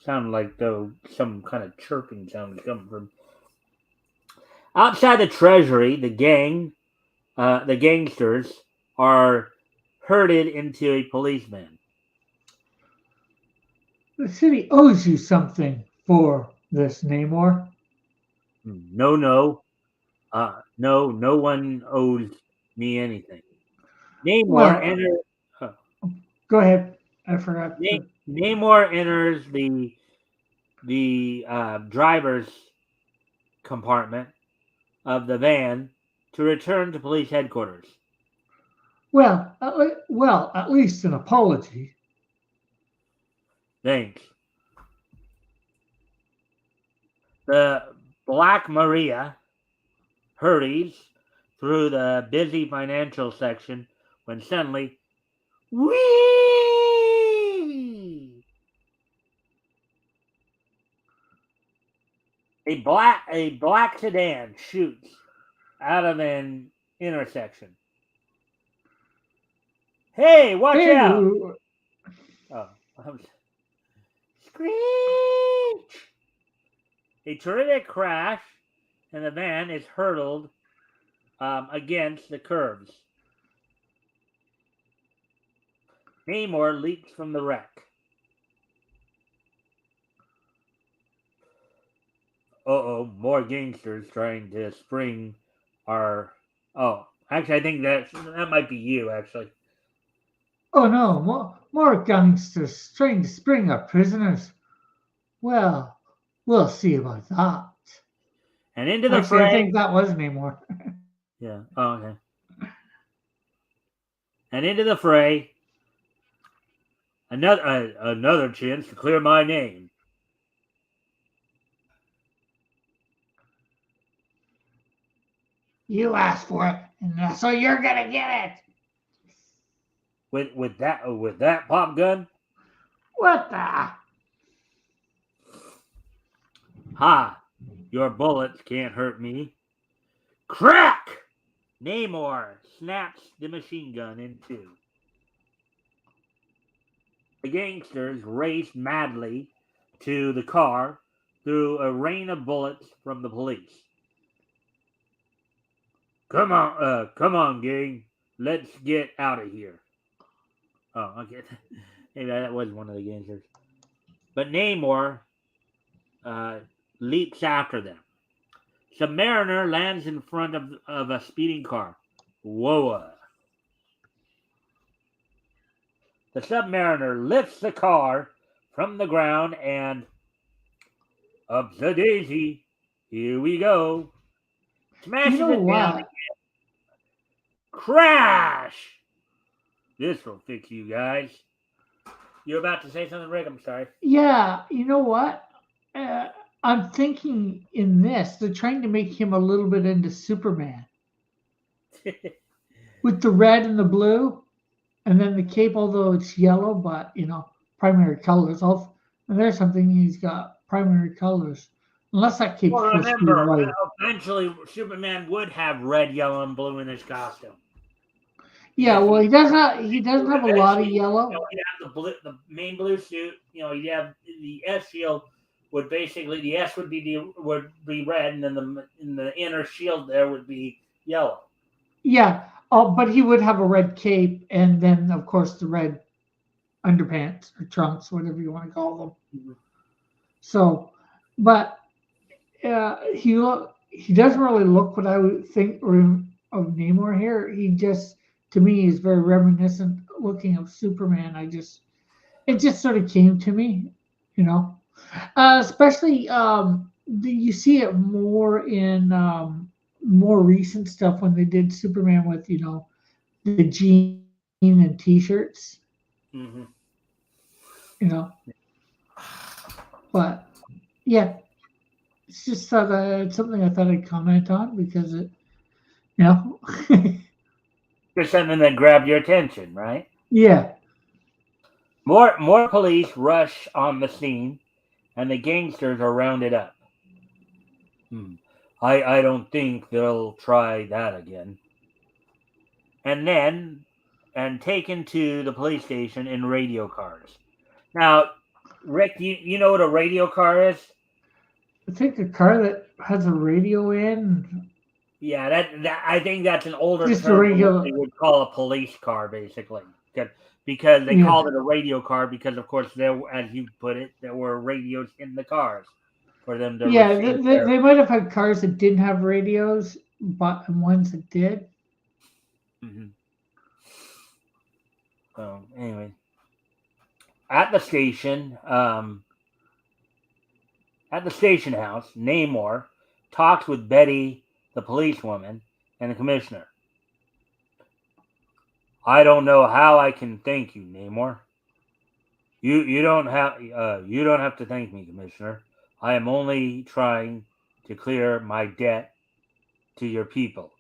Sounded like though some kind of chirping sound was coming from outside the treasury. The gangsters are herded into a policeman. The city owes you something for this, Namor. No, no. No one owes me anything. Namor Well, enters. Uh, go ahead. I forgot to. Namor enters the driver's compartment of the van to return to police headquarters. At least an apology. Thanks. The Black Maria hurries through the busy financial section when suddenly, whee! A black sedan shoots out of an intersection. Hey, watch Hey, out! Oh, I'm screech! A terrific crash, and the van is hurtled against the curbs. Namor leaps from the wreck. More gangsters trying to spring our. Oh, actually, I think that might be you. Actually, oh no, more gangsters trying to spring our prisoners. Well, we'll see about that. and into the Actually, I fray. think that was Namor. Yeah. Oh, okay. And into the fray. Another chance to clear my name. You asked for it, and so you're gonna get it. With that pop gun. What the? Ha! Your bullets can't hurt me. Crack! Namor snaps the machine gun in two. The gangsters race madly to the car through a rain of bullets from the police. Come on, gang. Let's get out of here. Oh, okay. Maybe that was one of the gangsters. But Namor uh, leaps after them. Submariner lands in front of a speeding car. Whoa. The Submariner lifts the car from the ground and up the daisy. Here we go. You Smashes know it down. what? Crash! This will fix you guys. You're about to say something, Rick? I'm sorry. Yeah, you know what? Uh, I'm thinking in this, they're trying to make him a little bit into Superman with the red and the blue, and then the cape, although it's yellow, but primary colors. And there's something he's got primary colors, unless that cape's Well, supposed to be remember, white. eventually Superman would have red, yellow, and blue in his costume Yeah, because well, he he doesn't have a lot of eventually, yellow. he'd have the main blue suit. He'd have the S shield. Would basically the S would be red, and then the inner shield there would be yellow. Yeah, but he would have a red cape, and then of course the red underpants or trunks, whatever you want to call them. Mm-hmm. So, but he doesn't really look what I would think of Namor here. He just to me is very reminiscent looking of Superman. It just sort of came to me, you know. Especially you see it more in more recent stuff when they did Superman with the jean and t-shirts, Mm-hmm. you know. But yeah, it's just it's something I thought I'd comment on because it, you know, Just something that grabbed your attention, right? yeah. More police rush on the scene, and the gangsters are rounded up. Hmm. I don't think they'll try that again. And then taken to the police station in radio cars. Now, Rick, you know what a radio car is? I think a car that has a radio in, Yeah, that I think that's an older just a term for what they regular, would call a police car, basically. Because they yeah. called it a radio car because, of course, there, as you put it, there were radios in the cars for them to Yeah, receive their. they might have had cars that didn't have radios, but and ones that did. Mhm. So anyway, at the station, at the station house, Namor talks with Betty, the policewoman, and the commissioner. I don't know how I can thank you, Namor. You don't have to thank me, Commissioner. I am only trying to clear my debt to your people.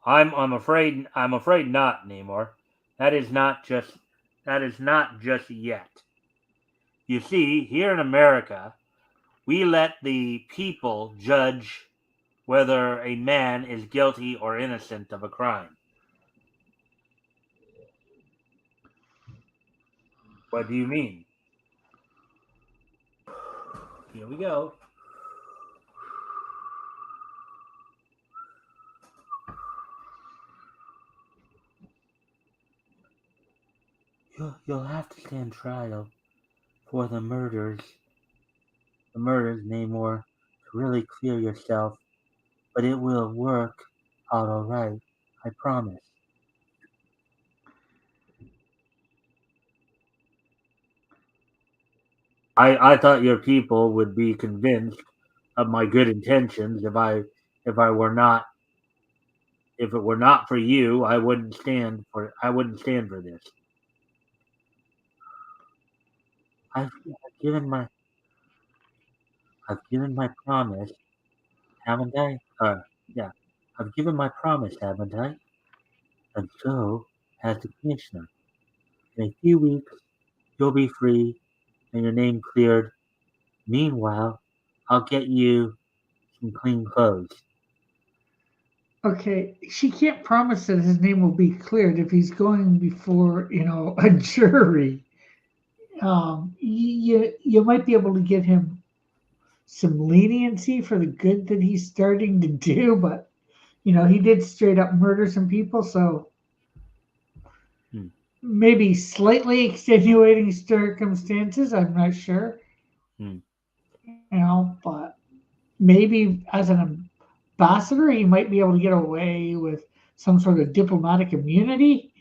I'm afraid not, Namor. That is not just that is not just yet. You see, here in America, we let the people judge whether a man is guilty or innocent of a crime. What do you mean? Here we go. You'll have to stand trial for the murders, Namor, to really clear yourself, but it will work out all right. I promise. I thought your people would be convinced of my good intentions if I were not if it were not for you, I wouldn't stand for this. I've given my I've given my promise, haven't I? Yeah, I've given my promise, haven't I? And so has the commissioner. In a few weeks, you'll be free and your name cleared. Meanwhile, I'll get you some clean clothes. Okay, she can't promise that his name will be cleared if he's going before a jury. You might be able to get him some leniency for the good that he's starting to do, but he did straight up murder some people, so Hmm. maybe slightly extenuating circumstances. I'm not sure, Hmm. but maybe as an ambassador, he might be able to get away with some sort of diplomatic immunity.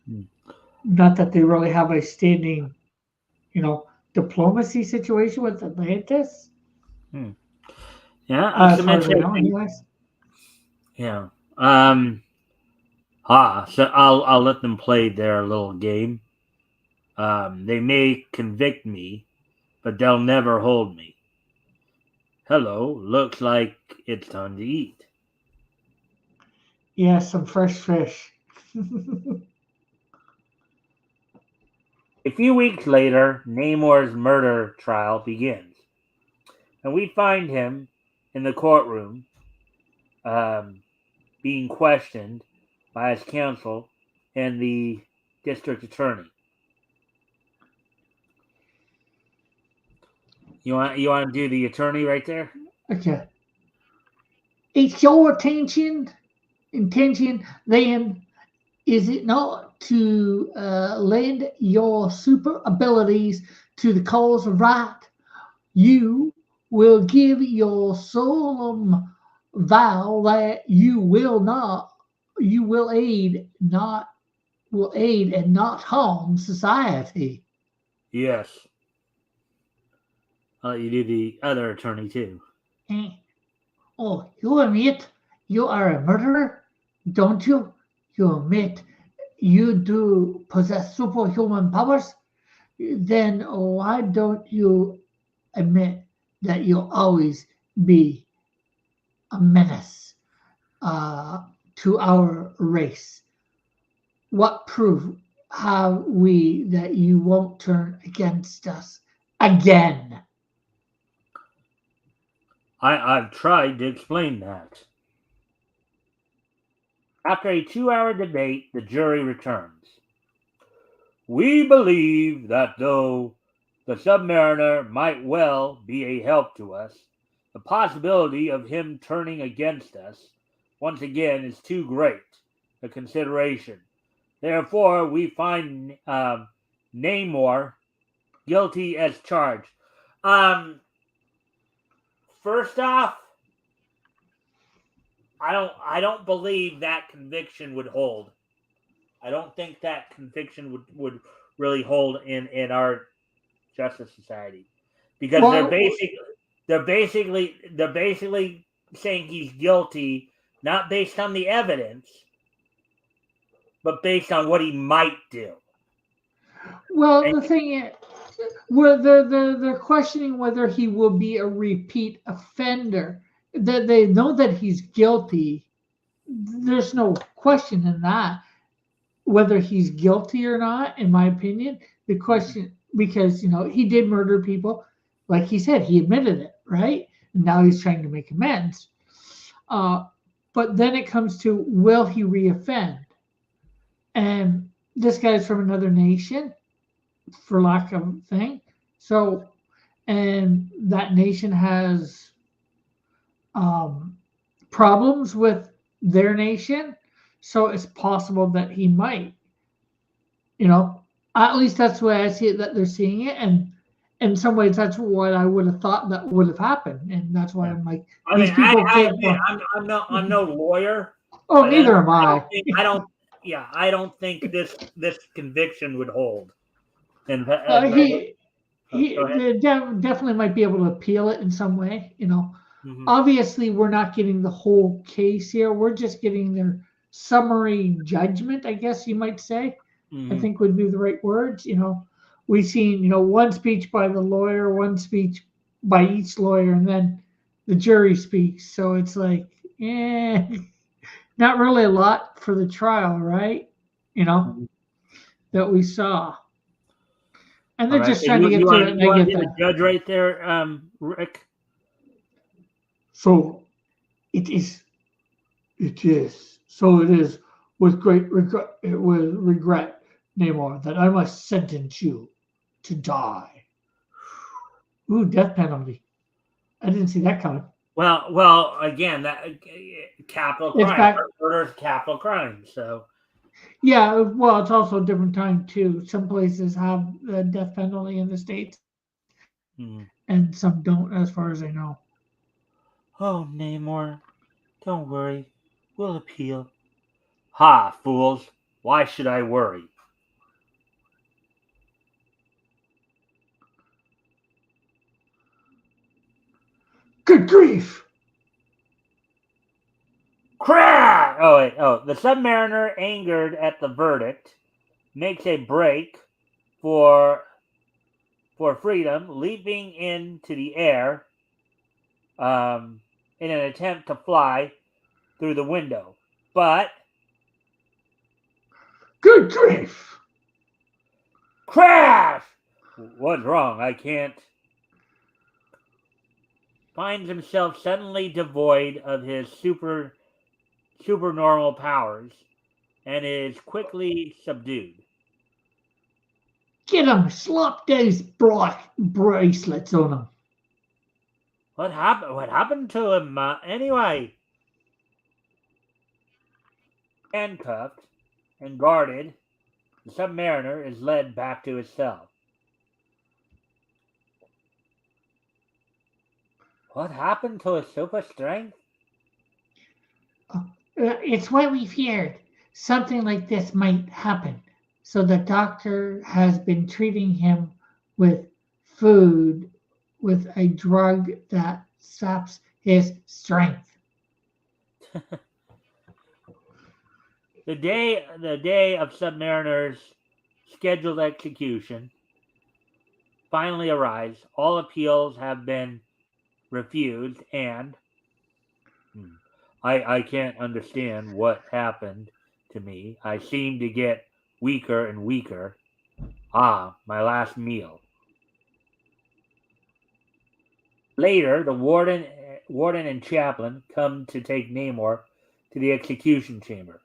Hmm. Not that they really have a standing, diplomacy situation with Atlantis, Hmm. Yeah, not to as far as mention, I know, anyways. yeah. So I'll let them play their little game. They may convict me, but they'll never hold me. Hello, looks like it's time to eat. Yeah, some fresh fish. A few weeks later, Namor's murder trial begins, and we find him in the courtroom, um, being questioned by his counsel and the district attorney. You want to do the attorney right there? Okay. It's your intention then, is it not, to lend your super abilities to the cause of right? You will give your solemn vow that you will aid and not harm society. Yes. I'll let you do the other attorney too. Eh, Oh, you admit you are a murderer, don't you? You admit you do possess superhuman powers? Then why don't you admit that you'll always be a menace to our race? What proof have we that you won't turn against us again? I've tried to explain that. After a 2-hour debate, the jury returns. We believe that though the submariner might well be a help to us, the possibility of him turning against us once again is too great a consideration. Therefore, we find Namor guilty as charged. First off, I don't believe that conviction would hold. I don't think that conviction would really hold in our justice society, because Well, they're basically saying he's guilty, not based on the evidence, but based on what he might do. well, And the thing is, where they're questioning whether he will be a repeat offender. That they know that he's guilty. There's no question in that. Whether he's guilty or not, in my opinion, the question, because he did murder people, like he said, he admitted it, right? And now he's trying to make amends. But then it comes to, will he reoffend? And this guy's from another nation, for lack of a thing. So, and that nation has problems with their nation. So it's possible that he might, at least that's the way I see it, that they're seeing it. And in some ways, that's what I would have thought that would have happened. And that's why I'm like, I these mean, people I can't. admit, I'm no lawyer. Oh, But neither am I. I don't think this conviction would hold. And He go ahead. definitely might be able to appeal it in some way. Mhm. Obviously, we're not getting the whole case here. We're just getting their summary judgment, I guess you might say. I think would be the right words. We've seen one speech by the lawyer, one speech by each lawyer, and then the jury speaks. So it's like, not really a lot for the trial, right? Mhm. That we saw. And All they're right. just So trying to get through it, and you I want to get be the that. judge right there, Rick? So it is. It is. So it is with great regret, Namor, that I must sentence you to die. Ooh, death penalty. I didn't see that coming. Well, again, that capital It's crime. back. Murder is capital crime. So, Yeah, well, it's also a different time too. Some places have the death penalty in the states, mhm. and some don't, as far as I know. Oh, Namor, don't worry. We'll appeal. Ha, fools! Why should I worry? Good grief! Crash! Oh wait. Oh, the Submariner, angered at the verdict, makes a break for freedom, leaping into the air in an attempt to fly through the window. But Good grief! crash! What's wrong? I can't. Finds himself suddenly devoid of his supernormal powers and is quickly subdued. Get him! Slap those bracelets on him. What happened? What happened to him? Anyway, handcuffed and guarded, the Submariner is led back to his cell. What happened to his super strength? It's what we feared. Something like this might happen. So the doctor has been treating him with food, with a drug that saps his strength. The day of Submariner's scheduled execution finally arrives. All appeals have been refused, and I can't understand what happened to me. I seem to get weaker and weaker. Ah, my last meal. Later, the warden and chaplain come to take Namor to the execution chamber.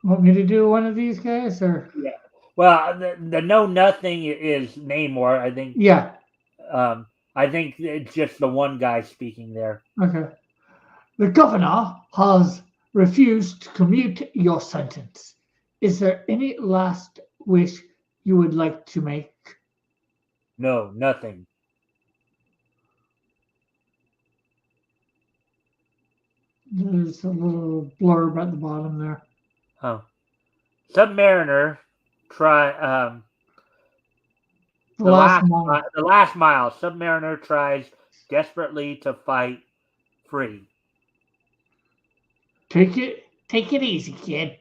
Want me to do one of these guys, or Yeah. Well, the know nothing is Namor. yeah? I think it's just the one guy speaking there. Okay. The governor has refused to commute your sentence. Is there any last wish you would like to make? No, nothing. There's a little blurb at the bottom there. Oh. Submariner try The last mile. the last mile. Submariner tries desperately to fight free. Take it easy, kid.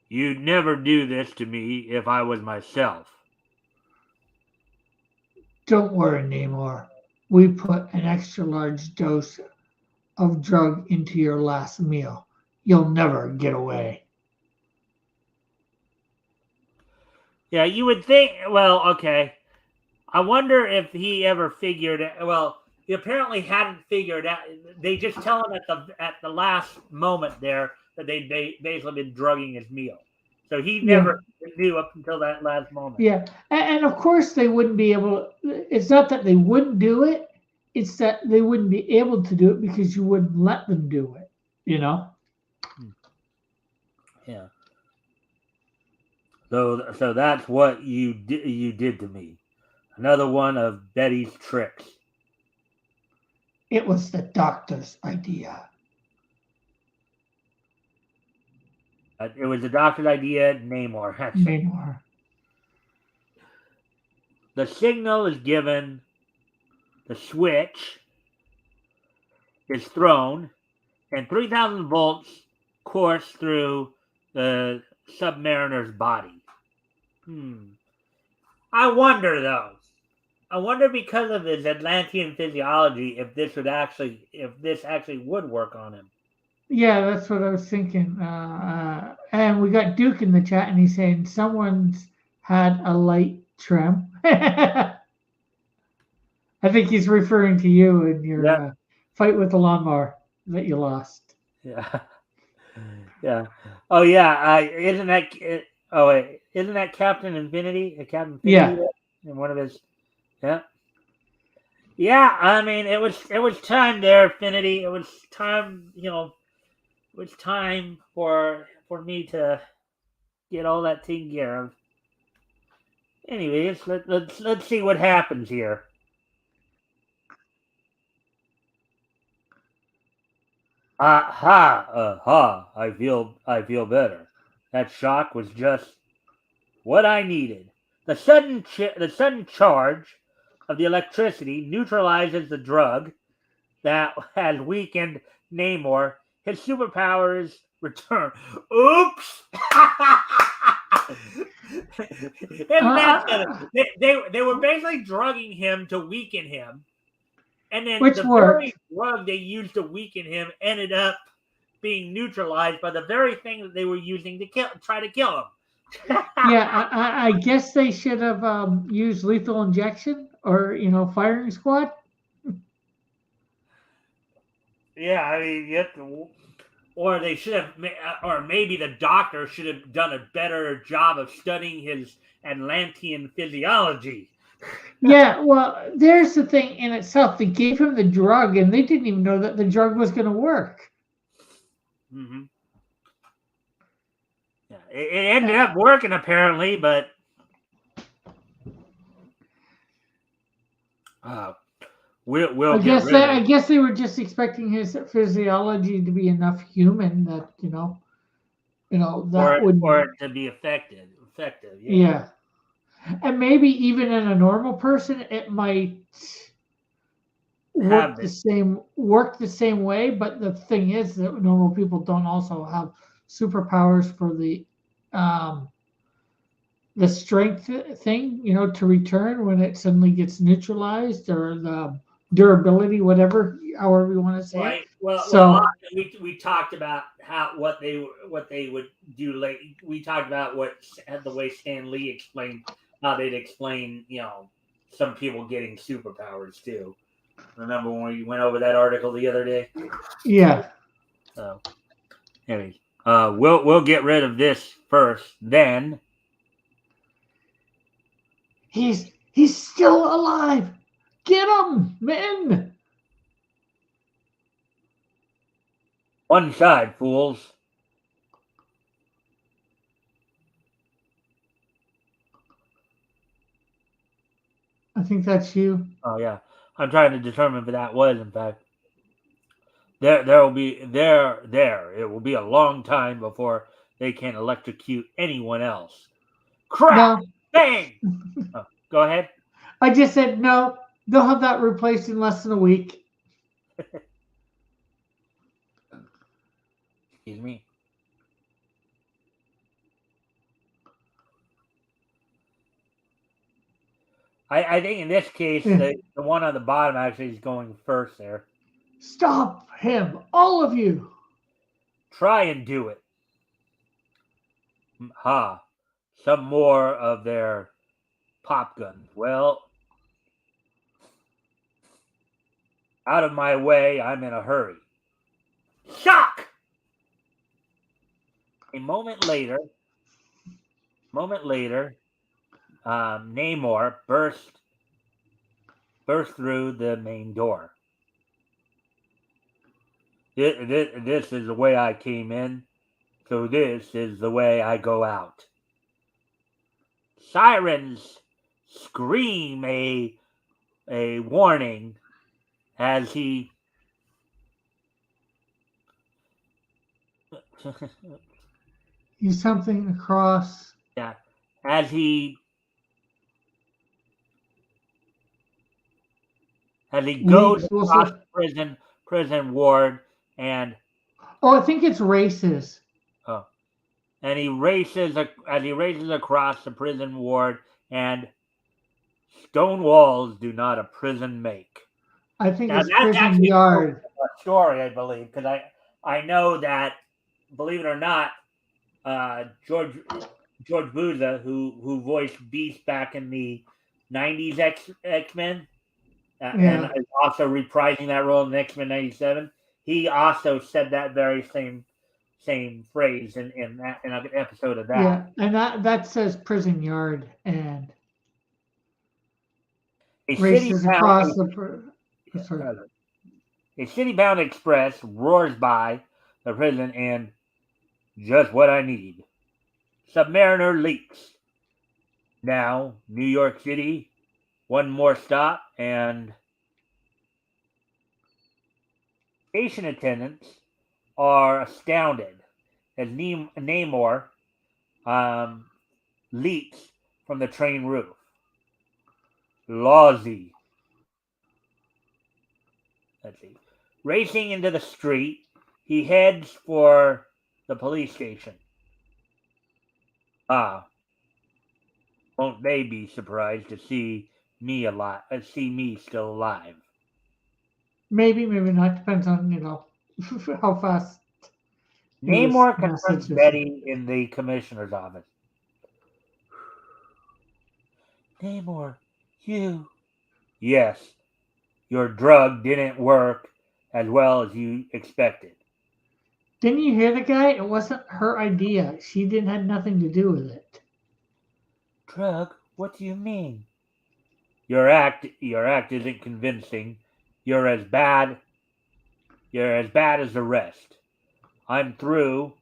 You'd never do this to me if I was myself. Don't worry, Namor. We put an extra large dose of drug into your last meal. You'll never get away. Yeah, you would think. Well, okay. I wonder if he ever figured it. Well, he apparently hadn't figured out. They just tell him at the last moment there that they basically been drugging his meal. So he never knew up until that last moment. Yeah, and of course they wouldn't be able. It's not that they wouldn't do it; it's that they wouldn't be able to do it because you wouldn't let them do it. You know. Yeah. So that's what you did to me. Another one of Betty's tricks. It was the doctor's idea. It was the doctor's idea, Namor. Namor. The signal is given, the switch is thrown, and 3,000 volts course through the submariner's body. I wonder, though. I wonder because of his Atlantean physiology if this actually would work on him. Yeah, that's what I was thinking. And we got Duke in the chat, and he's saying someone's had a light trim. I think he's referring to you in your fight with the lawnmower that you lost. Yeah. Yeah. Oh yeah. Isn't that Captain Infinity? Captain Infinity? Yeah. In one of his. Yeah. Yeah. I mean, it was time there, Infinity. It was time. It was time for me to get all that taken care of. Anyways, let's see what happens here. Aha! I feel better. That shock was just what I needed. The sudden charge of the electricity neutralizes the drug that has weakened Namor. His superpowers return. Oops! They were basically drugging him to weaken him, and then Which the worked. very drug they used to weaken him ended up being neutralized by the very thing that they were using to try to kill him. Yeah, I guess they should have used lethal injection or firing squad. Yeah, I mean, you have to, or they should have, or maybe the doctor should have done a better job of studying his Atlantean physiology. Yeah, well, there's the thing in itself. They gave him the drug, and they didn't even know that the drug was going to work. Mm-hmm. Yeah, it ended up working apparently, but we'll get rid of it. I guess they were just expecting his physiology to be enough human that that would for it to be effective. Yeah, and maybe even in a normal person, it might work the same way. But the thing is that normal people don't also have superpowers for the strength thing, to return when it suddenly gets neutralized, or the durability, however you want to say right. it. Well, we talked about what they would do. Like we talked about the way Stan Lee explained how they'd explain, some people getting superpowers too. Remember when we went over that article the other day? Yeah. So, anyways, we'll get rid of this first, then. He's still alive. Get him, men. One side, fools. I think that's you. Oh yeah, I'm trying to determine if that was in fact. There will be there. It will be a long time before they can electrocute anyone else. Crack, No, bang. Oh, go ahead. I just said no. They'll have that replaced in less than a week. Excuse me. I think in this case Yeah. the one on the bottom actually is going first there. Stop him, all of you. Try and do it. Ha. Some more of their pop guns. Well, out of my way, I'm in a hurry. Shock! A moment later, Namor burst through the main door. This is the way I came in, so this is the way I go out. Sirens scream a warning as he Use something across. yeah, as he goes Leaks. across the prison ward and Oh, I think it's races. oh, and he races as he races across the prison ward, and stone walls do not a prison make. I think Now it's that's prison actually yard. a story, I believe, because I know that, believe it or not, George Buza, who voiced Beast back in the '90s X Men, and Yeah, is also reprising that role in X Men '97. He also said that very same phrase in an episode of that. yeah, and that says prison yard and A city races bound across the. Sorry. a city bound express roars by the prison and just what I need. Submariner leaks. Now, New York City, one more stop, and station attendants are astounded as Namor um, leaps from the train roof. Lawsy, let's see, racing into the street, he heads for the police station. Ah, won't they be surprised to see me alive? See me still alive? Maybe, maybe not. Depends on how fast his Namor confronts message is. Betty in the commissioner's office. Namor, you. Yes, your drug didn't work as well as you expected. Didn't you hear the guy? It wasn't her idea. She didn't had nothing to do with it. Drug? What do you mean? Your act isn't convincing. You're as bad you're as bad as the rest. I'm through.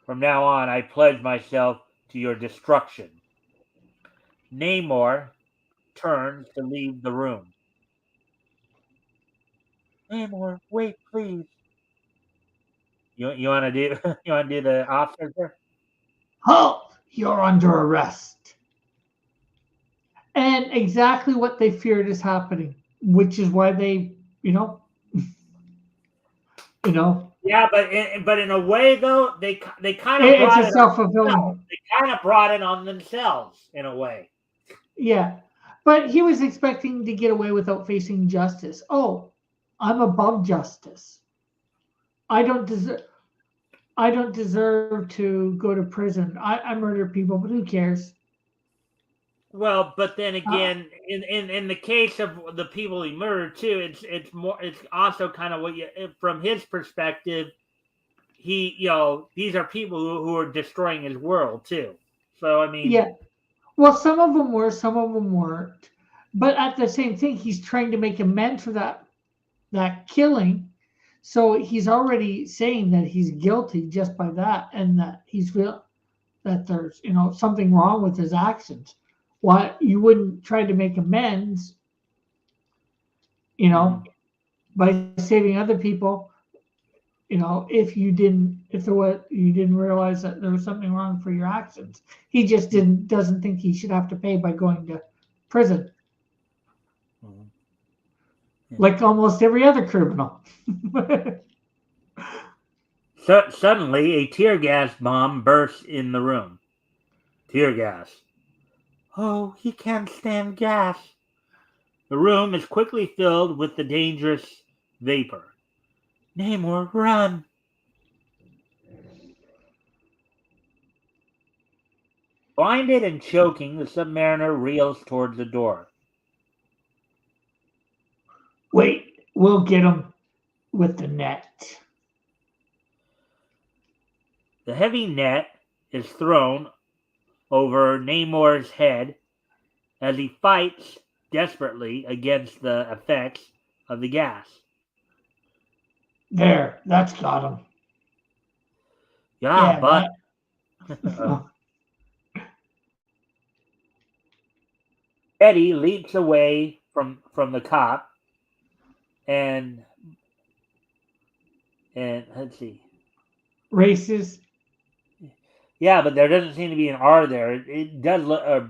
From now on I pledge myself to your destruction. Namor turns to leave the room. Namor, wait, please. You wanna do you wanna do the officer? Halt! You're under arrest. And exactly what they feared is happening, which is why they, you know, Yeah, but in a way though, they kind of it's brought a it on themselves. self-fulfilling. They kind of brought it on themselves in a way. Yeah, but he was expecting to get away without facing justice. Oh, I'm above justice. I don't deserve. I don't deserve to go to prison. I murder people, but who cares? Well, but then Uh, again, in the case of the people he murdered too, it's also kind of what you from his perspective. He these are people who are destroying his world too. So I mean, yeah. Well, some of them were, some of them weren't. But at the same thing, he's trying to make amends for that killing. So he's already saying that he's guilty just by that, and that he's real that there's something wrong with his actions. why you wouldn't try to make amends, by saving other people, if you didn't realize that there was something wrong for your actions. He just doesn't think he should have to pay by going to prison, like almost every other criminal. Suddenly, a tear gas bomb bursts in the room. Tear gas. Oh, he can't stand gas. The room is quickly filled with the dangerous vapor. Namor, run! Blinded and choking, the submariner reels towards the door. Wait, we'll get him with the net. The heavy net is thrown over Namor's head as he fights desperately against the effects of the gas. There, that's got him. Yeah, but Eddie leaps away from the cop and let's see. Races. Yeah, but there doesn't seem to be an R there. It does look.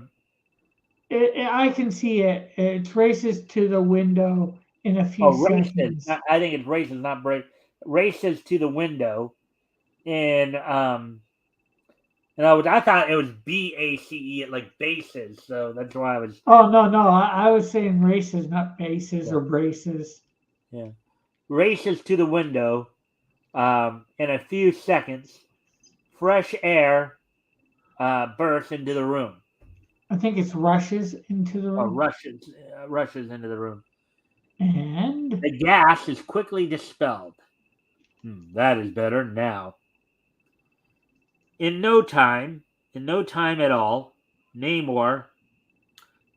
I can see it. It races to the window in a few seconds. I think it's races, not break. Races to the window, and I thought it was BACE, like bases. So that's why I was. Oh no, I was saying races, not bases or braces. Yeah, races to the window. In a few seconds, fresh air bursts into the room. I think it's rushes into the room. Or rushes into the room. And the gas is quickly dispelled. That is better now. In no time at all, Namor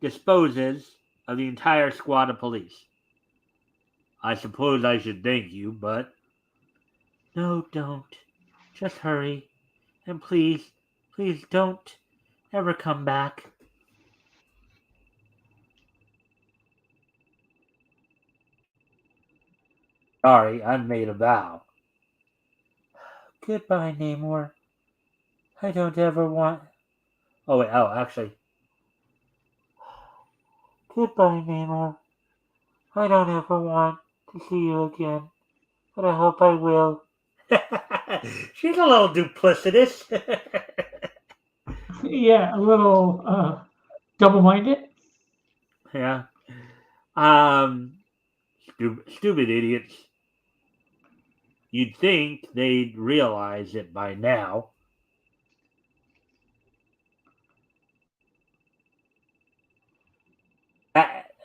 disposes of the entire squad of police. I suppose I should thank you, but... No, don't. Just hurry. And please don't ever come back. Sorry, I made a vow. Goodbye, Namor. I don't ever want... actually. Goodbye, Namor. I don't ever want to see you again, but I hope I will. She's a little duplicitous. Yeah, a little double-minded. Yeah. Stupid idiots. You'd think they'd realize it by now.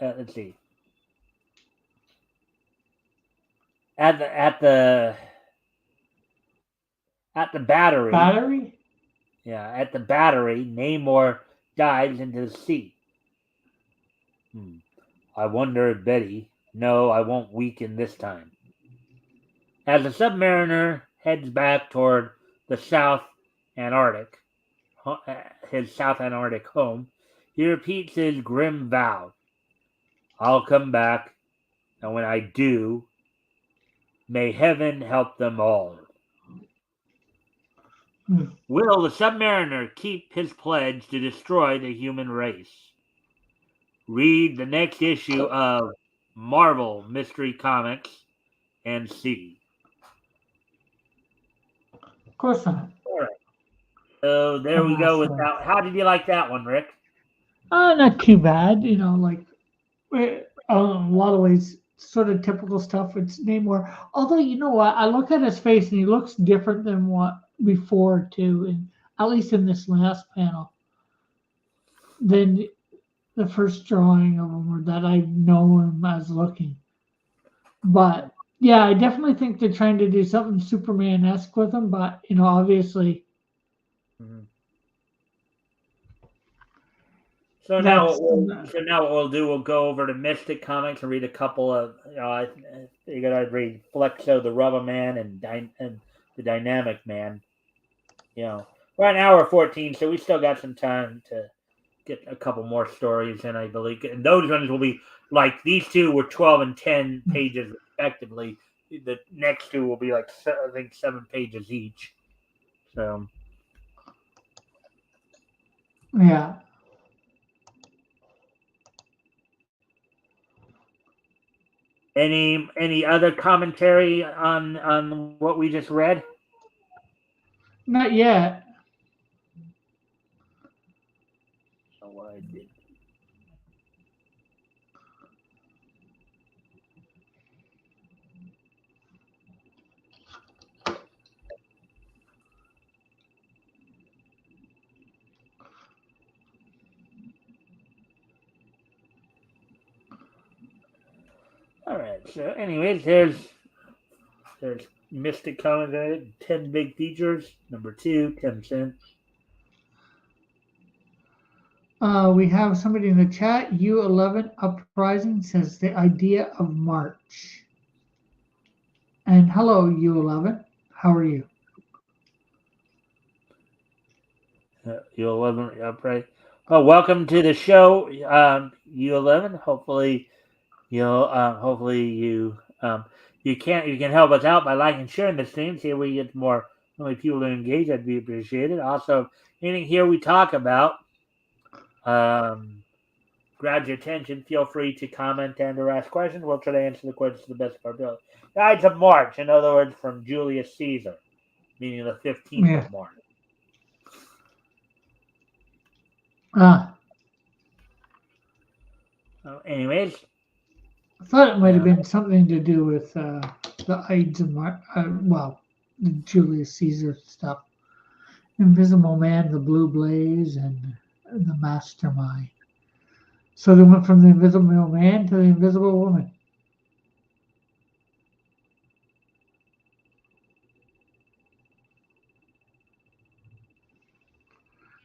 Let's see. At the battery. Battery? Yeah, at the battery, Namor dives into the sea. I wonder if Betty... No, I won't weaken this time. As the submariner heads back toward the South Antarctic, his South Antarctic home, he repeats his grim vow. I'll come back, and when I do, may heaven help them all. Will the submariner keep his pledge to destroy the human race? Read the next issue of Marvel Mystery Comics and see. Of course not. All right. So there we go with that. How did you like that one, Rick? Not too bad. A lot of ways, sort of typical stuff with Namor. Although, you know what? I look at his face and he looks different than what before, too. And at least in this last panel, than the first drawing of him or that I know him as looking. But yeah, I definitely think they're trying to do something Superman-esque with him. But obviously. So now what we'll do, we'll go over to Mystic Comics and read a couple of. I figured I'd read Flexo the Rubber Man and the Dynamic Man. We're an hour 14, so we still got some time to get a couple more stories in, I believe. And those ones will be like these two were 12 and 10 pages respectively. The next two will be like I think 7 pages each. So Yeah. any other commentary on what we just read? Not yet. Oh, I did. All right. So, anyways, there's Mystic Comics 10 big features. Number 2, 10 cents. We have somebody in the chat. U11 Uprising says the idea of March. And hello, U11. How are you? U11 upright. Oh, welcome to the show, U11. Hopefully you can help us out by liking and sharing this thing. See if we get more people to engage. That'd be appreciated. Also, anything here we talk about grabs your attention, feel free to comment and or ask questions. We'll try to answer the questions to the best of our ability. Guides of March, in other words, from Julius Caesar, meaning the 15th of March. Anyways, I thought it might have been something to do with the Ides of March. The Julius Caesar stuff. Invisible Man, the Blue Blaze, and the Mastermind. So they went from the Invisible Man to the Invisible Woman.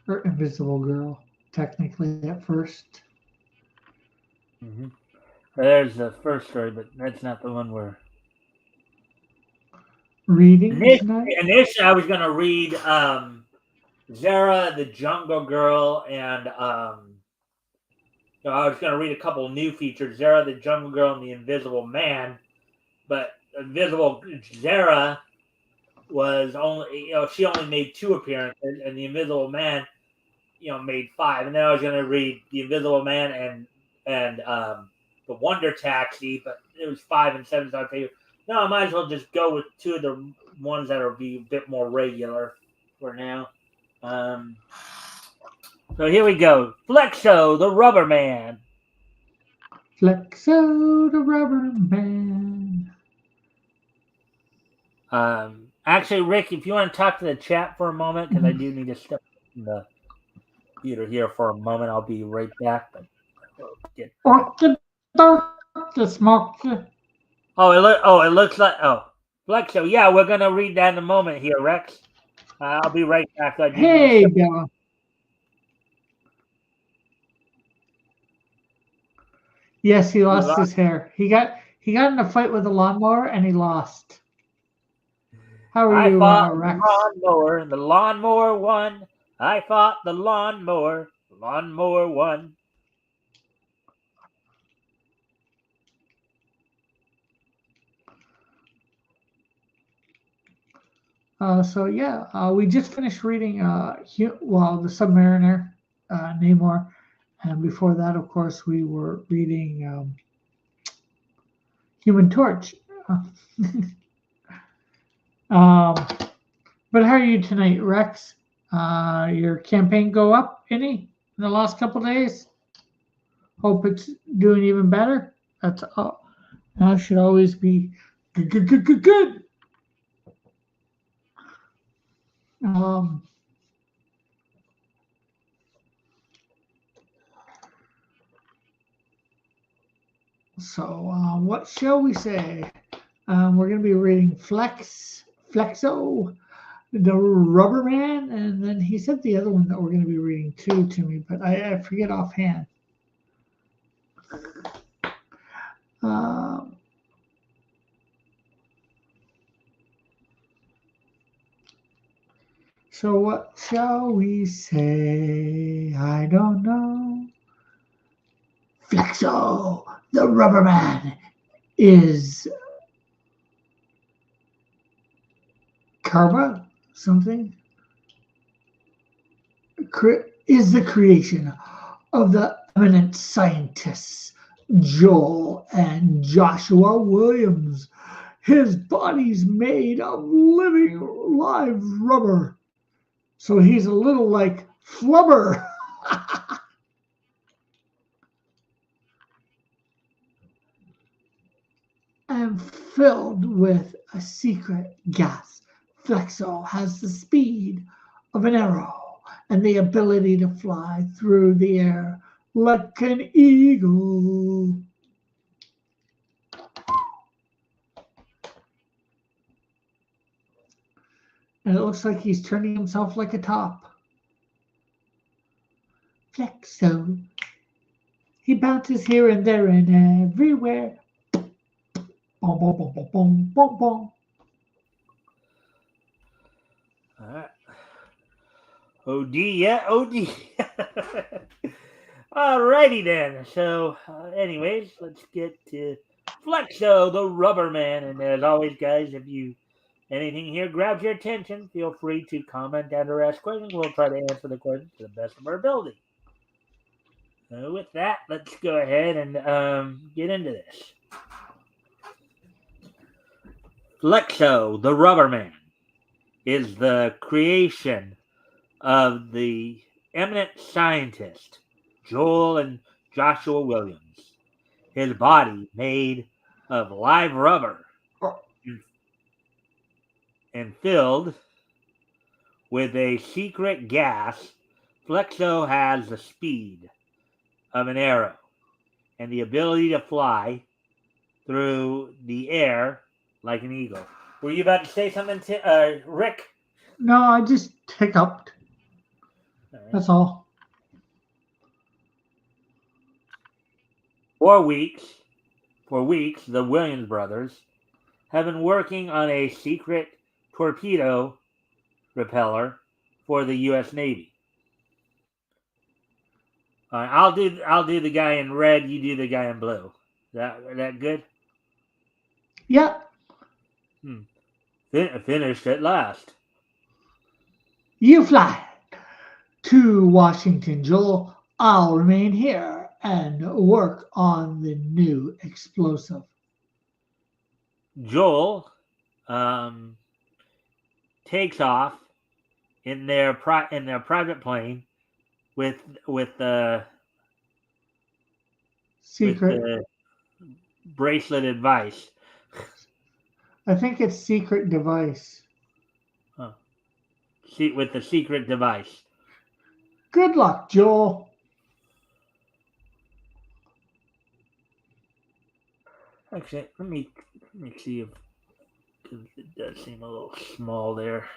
Or Invisible Girl, technically at first. Mm-hmm. There's the first story, but that's not the one we're reading tonight. Initially, I was going to read Zara, the Jungle Girl, and I was going to read a couple new features: Zara, the Jungle Girl, and the Invisible Man. But Invisible Zara was only, she only made 2 appearances, and the Invisible Man, made 5. And then I was going to read the Invisible Man and the Wonder Taxi, but it was 5 and 7. So I figured, no, I might as well just go with 2 of the ones that will be a bit more regular for now. So here we go. Flexo, the Rubber Man. Flexo, the Rubber Man. Actually, Rick, if you want to talk to the chat for a moment, because I do need to step in the theater here for a moment. I'll be right back. But it looks like Flexo. Yeah, we're gonna read that in a moment here, Rex. I'll be right back. Hey, Bella. Yes, he lost his hair. He got in a fight with a lawnmower and he lost. How are you, Rex? The lawnmower won. I fought the lawnmower. The lawnmower won. We just finished reading the Submariner, Namor, and before that, of course, we were reading Human Torch. But how are you tonight, Rex? Your campaign go up any in the last couple days? Hope it's doing even better. That's all. That should always be good. What shall we say? We're going to be reading Flexo, the Rubber Man, and then he said the other one that we're going to be reading too to me, but I forget offhand. So what shall we say? I don't know. Flexo, the rubber man, is karma something? Is the creation of the eminent scientists Joel and Joshua Williams. His body's made of living live rubber. So he's a little like flubber. And filled with a secret gas. Flexo has the speed of an arrow and the ability to fly through the air like an eagle. And it looks like he's turning himself like a top. Flexo. He bounces here and there and everywhere. Boom, boom, boom, boom, boom, boom, boom. All right. OD, yeah, OD. Alrighty then. So, anyways, let's get to Flexo, the rubber man. And as always, guys, if you anything here grabs your attention, feel free to comment and or ask questions. We'll try to answer the questions to the best of our ability. With that, let's go ahead and get into this. Flexo, the rubber man, is the creation of the eminent scientist Joel and Joshua Williams. His body made of live rubber and filled with a secret gas. Flexo has the speed of an arrow and the ability to fly through the air like an eagle. Were you about to say something, Rick? No, I just hiccuped. That's all. 4 weeks, the Williams brothers have been working on a secret torpedo repeller for the U.S. Navy. I'll do the guy in red. You do the guy in blue. That good? Yeah. Finished at last. You fly to Washington, Joel. I'll remain here and work on the new explosive. Joel takes off in their private plane with the Secret. with the bracelet advice. I think it's secret device. With the secret device. Good luck, Joel. Actually, let me see if it does seem a little small there.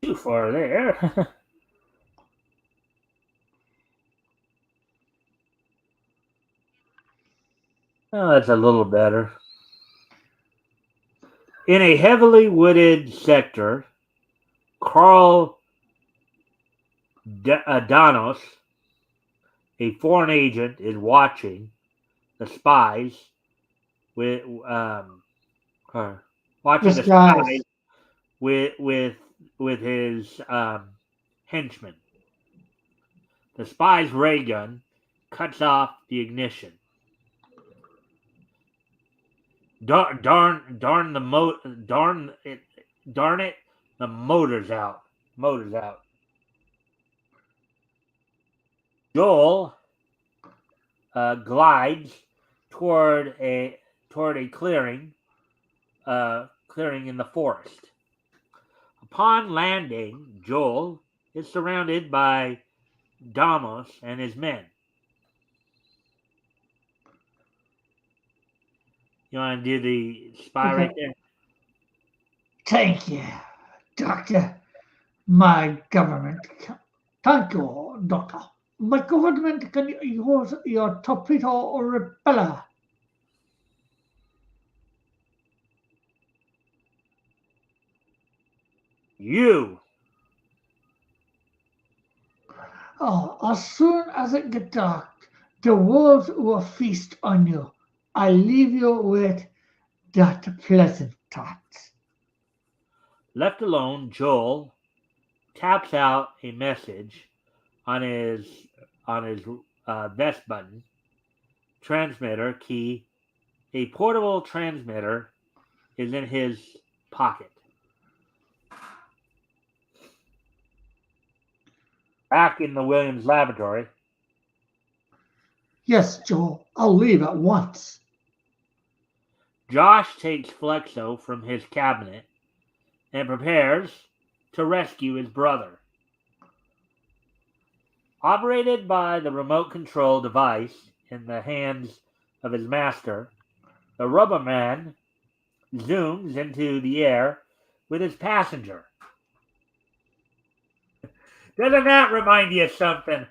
Too far there. Oh, that's a little better. In a heavily wooded sector, Carl Danos, a foreign agent, is watching the spies with watching the spies with his henchmen. The spy's ray gun cuts off the ignition. Darn it, the motor's out. Joel glides toward a clearing in the forest. Upon landing, Joel is surrounded by Damos and his men. You want to do the spy right there? Thank you, Doctor. My government. Thank you, Doctor. My government can use your torpedo repeller. You. Oh, as soon as it gets dark, the wolves will feast on you. I leave you with that pleasant thought. Left alone, Joel taps out a message on his vest button. Transmitter key. A portable transmitter is in his pocket. Back in the Williams laboratory, Yes, Joel, I'll leave at once. Josh takes Flexo from his cabinet and prepares to rescue his brother. Operated by the remote control device in the hands of his master, the Rubber Man zooms into the air with his passenger. Doesn't that remind you of something?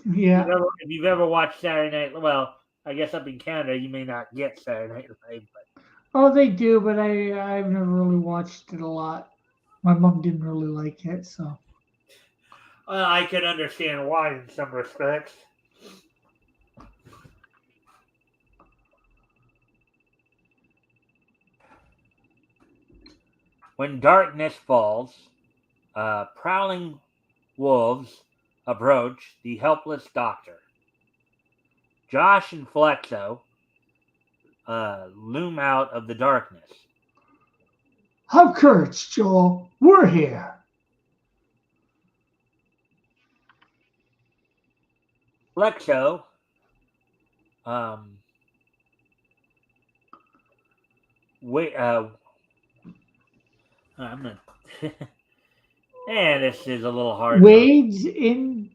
Yeah. If you've ever watched Saturday Night, well, I guess up in Canada you may not get Saturday Night Live, but Oh, they do, but I've never really watched it a lot. My mom didn't really like it, so. I could understand why in some respects. When darkness falls, prowling wolves approach the helpless doctor. Josh and Flexo loom out of the darkness. Have courage, Joel. We're here. Flexo wait, I'm not. And this is a little hard. Wades in.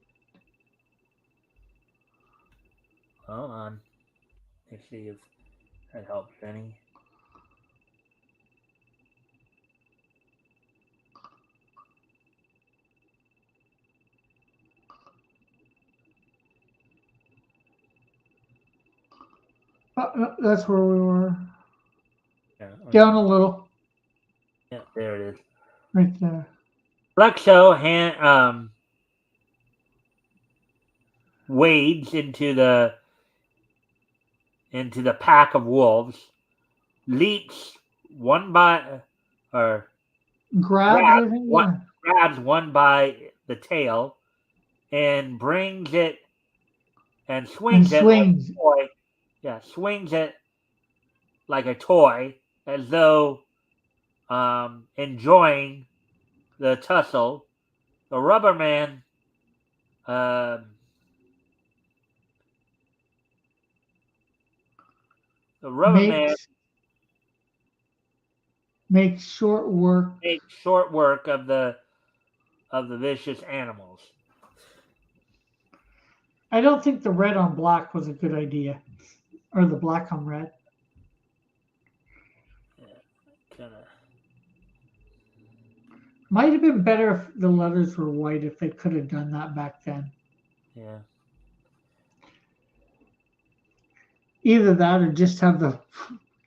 Hold on. Let's see if that helps any. That's where we were. Yeah, okay. Down a little. Yeah, there it is. Right there. Flexo wades into the pack of wolves, leaps one by or Grabs it. grabs one by the tail, and brings it and swings it like a toy. Yeah, swings it like a toy, as though enjoying the tussle. The Rubber Man makes short work of the vicious animals. I don't think the red on black was a good idea, or the black on red. Yeah, kind of. Might have been better if the letters were white, if they could have done that back then. Yeah. Either that or just have the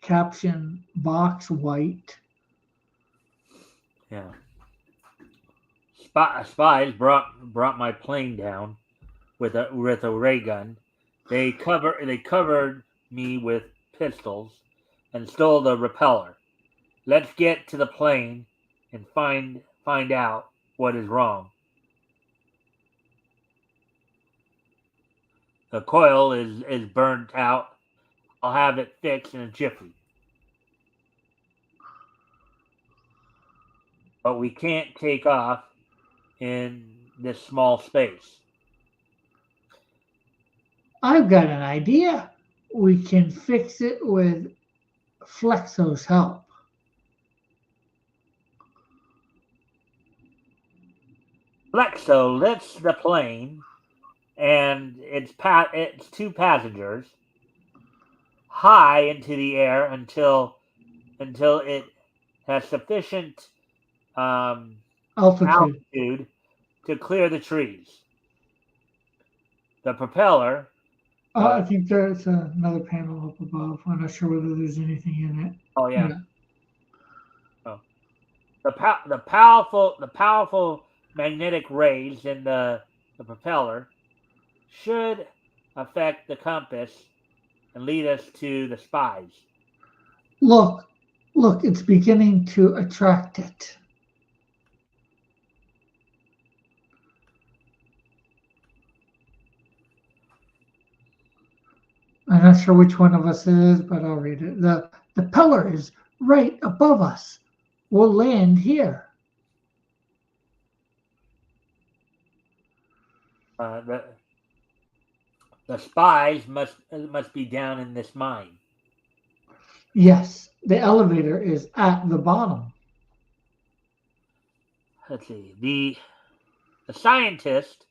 caption box white. Yeah. Spies brought my plane down with a ray gun. They covered me with pistols and stole the repeller. Let's get to the plane and find out what is wrong. The coil is burnt out. I'll have it fixed in a jiffy. But we can't take off in this small space. I've got an idea. We can fix it with Flexo's help. Flexo lifts the plane and its two passengers high into the air until it has sufficient Altitude. altitude to clear the trees. The propeller. I think there's another panel up above. I'm not sure whether there's anything in it. Oh yeah. Oh. The powerful magnetic rays in the propeller should affect the compass and lead us to the spies. Look, it's beginning to attract it. I'm not sure which one of us it is, but I'll read it. The pillar is right above us. We'll land here. The spies must be down in this mine. Yes, the elevator is at the bottom. Let's see. The scientist,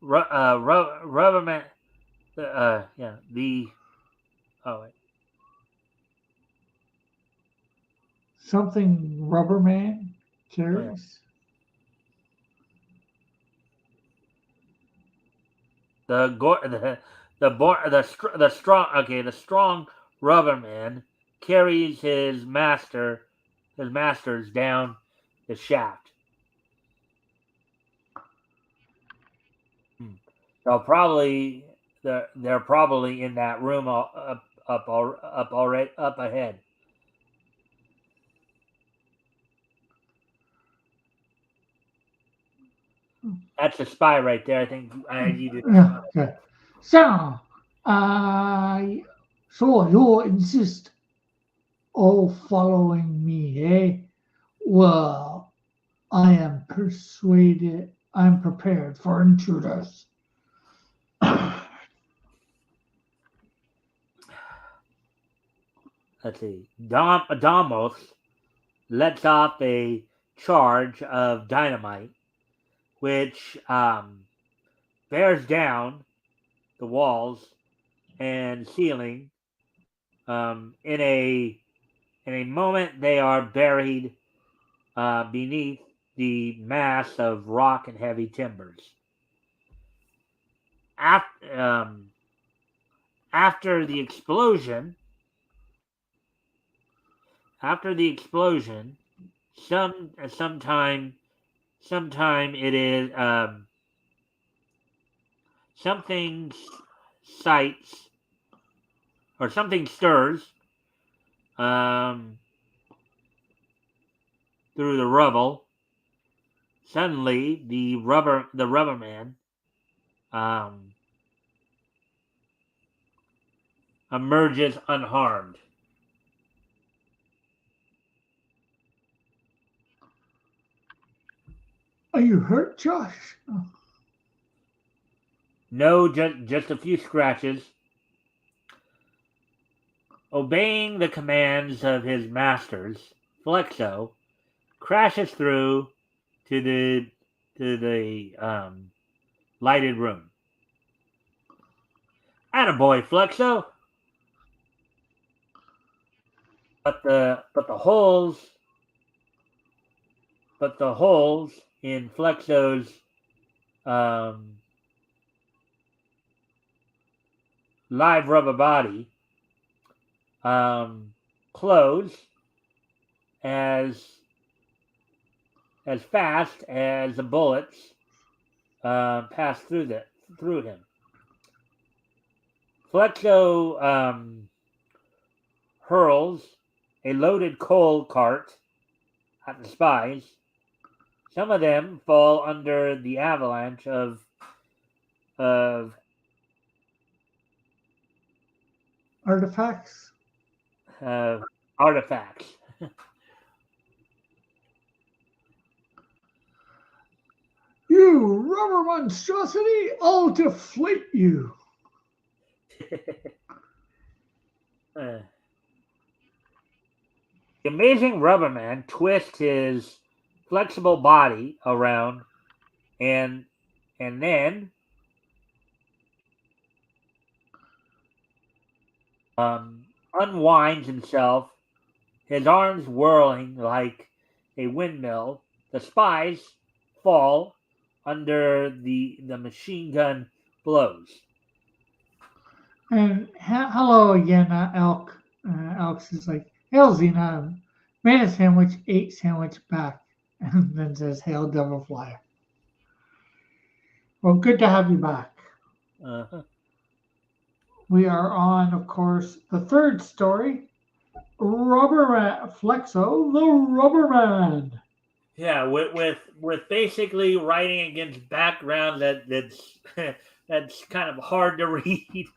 Rubberman. Yeah. Wait. Something Rubberman carries. The strong Rubberman carries his masters down the shaft. They're probably in that room up ahead. That's a spy right there. I think you did. Okay. So, so you insist all following me, eh? Well, I am persuaded. I'm prepared for intruders. Let's see. Damos lets off a charge of dynamite, which bears down the walls and ceiling. In a moment, they are buried beneath the mass of rock and heavy timbers. After the explosion, sometime it is something sights or something stirs through the rubble. Suddenly, the rubber man emerges unharmed. Are you hurt, Josh? Oh. No, just a few scratches. Obeying the commands of his masters, Flexo crashes through to the lighted room. Attaboy, Flexo. But the holes in Flexo's live rubber body close as fast as the bullets pass through him. Flexo hurls a loaded coal cart at the spies. Some of them fall under the avalanche of artifacts. Artifacts. You rubber monstrosity! I'll deflate you. The amazing Rubberman twists his flexible body around and then unwinds himself, his arms whirling like a windmill. The spies fall under the machine gun blows. And hello again, Elk. Elk is like, Hail Xena, made a sandwich, ate sandwich back, and then says, Hail Devil Flyer. Well, good to have you back. Uh-huh. We are on, of course, the third story, Rubberman Flexo, the Rubberman. Yeah, with basically writing against background that's that's kind of hard to read.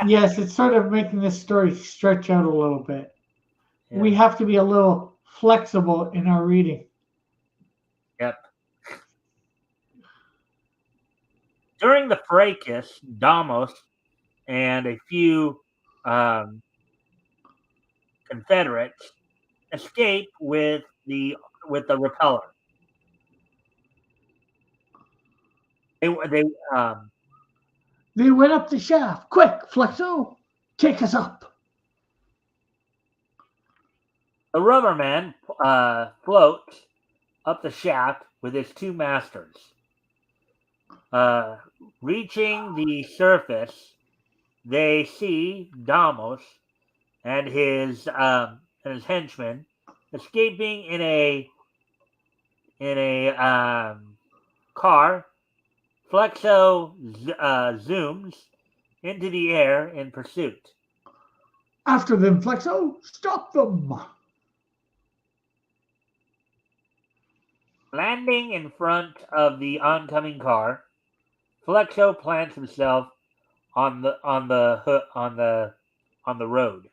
Yes, it's sort of making this story stretch out a little bit. We Yeah. have to be a little flexible in our reading. Yep. During the fracas, Damos and a few um, Confederates escape with the repeller. They They went up the shaft. Quick, Flexo, take us up. the rubberman floats up the shaft with his two masters. Reaching the surface, they see Damos and his henchmen escaping in a car. Flexo zooms into the air in pursuit. After them, Flexo, stop them. Landing in front of the oncoming car, Flexo plants himself on the road.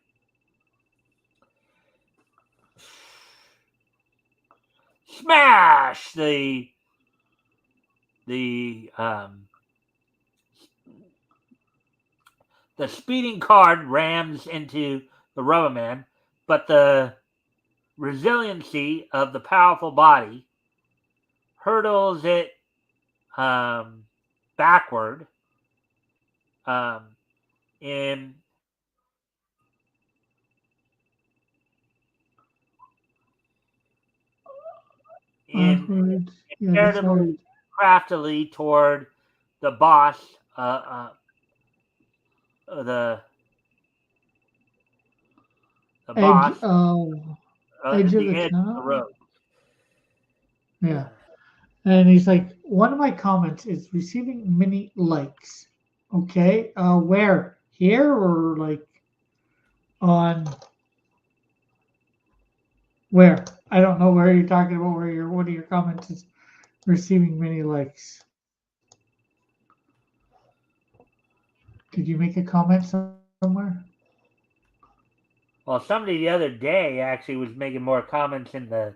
Smash! The um, the speeding car rams into the rubberman, but the resiliency of the powerful body hurdles it backward um, in in Onward. Yeah, that's hard. comparatively craftily toward the boss, the the Edge boss of at edge of the the edge of the tunnel. road. Yeah. And he's like, one of my comments is receiving many likes. Okay. Where? Here or like on where? I don't know where you're talking about where your one of your comments is receiving many likes. Did you make a comment somewhere? Well, somebody the other day actually was making more comments in the.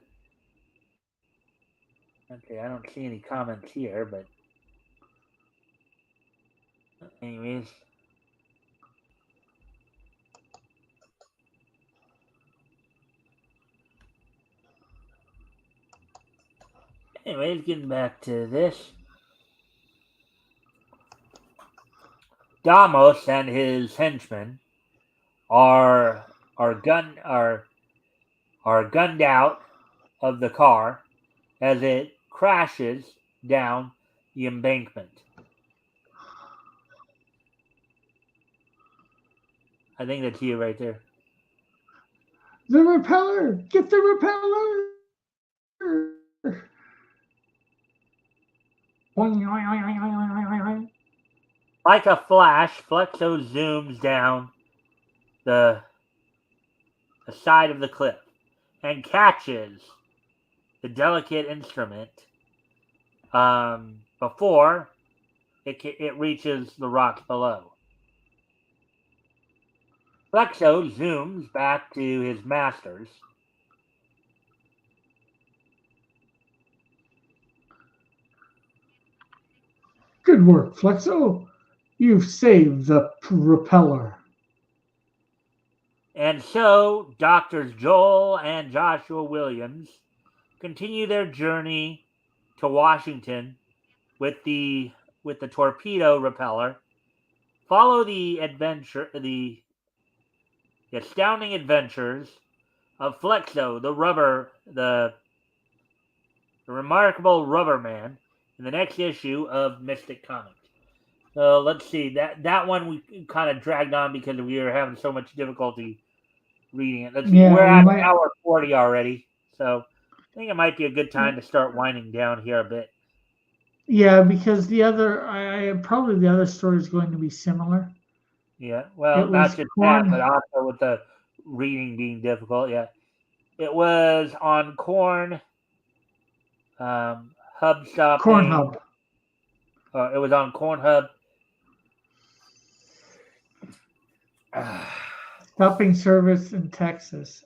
Okay, I don't see any comments here, but anyways. Anyways, getting back to this. Damos and his henchmen are gun are gunned out of the car as it crashes down the embankment. I think that's you right there. The repeller! Get the repeller! Like a flash, Flexo zooms down the, the side of the cliff and catches the delicate instrument before it reaches the rocks below. Flexo zooms back to his masters. Good work, Flexo. You've saved the repeller. And so, Doctors Joel and Joshua Williams continue their journey to Washington with the torpedo repeller. Follow the astounding adventures of Flexo, the remarkable rubber man, in the next issue of Mystic Comics. So let's see. That one we kind of dragged on because we were having so much difficulty reading it. Let's see. Yeah, We're we at might. hour 40 already, so I think it might be a good time to start winding down here a bit. Yeah, because probably the other story is going to be similar. Yeah. Well, It not was just that, corn but also with the reading being difficult. Yeah. It was on Corn Hub corn stopping. hub It was on Corn Hub. stopping service in Texas.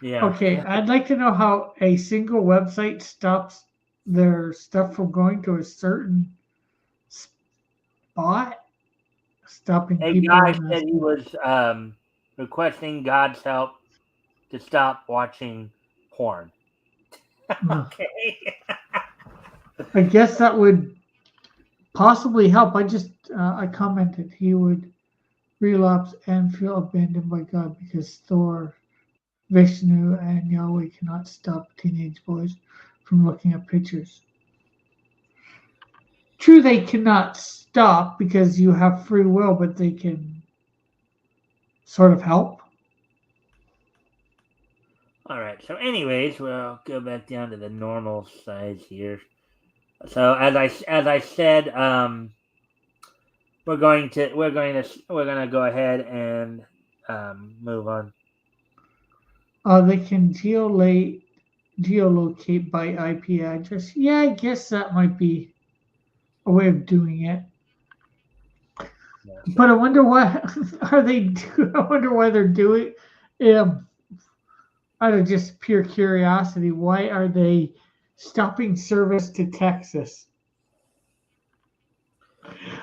Yeah. Okay, I'd like to know how a single website stops their stuff from going to a certain spot, stopping A people guy in said he was requesting God's help to stop watching porn. Okay. I guess that would possibly help. I commented he would relapse and feel abandoned by God because Thor, Vishnu, and Yahweh cannot stop teenage boys from looking at pictures. True, they cannot stop because you have free will, but they can sort of help. All right. So, anyways, we'll go back down to the normal size here. So, as I said, we're gonna go ahead and move on. They can geolocate by IP address. Yeah, I guess that might be a way of doing it. Yeah. But I wonder what are they? I wonder why they're doing. Um, Out of just pure curiosity, why are they stopping service to Texas?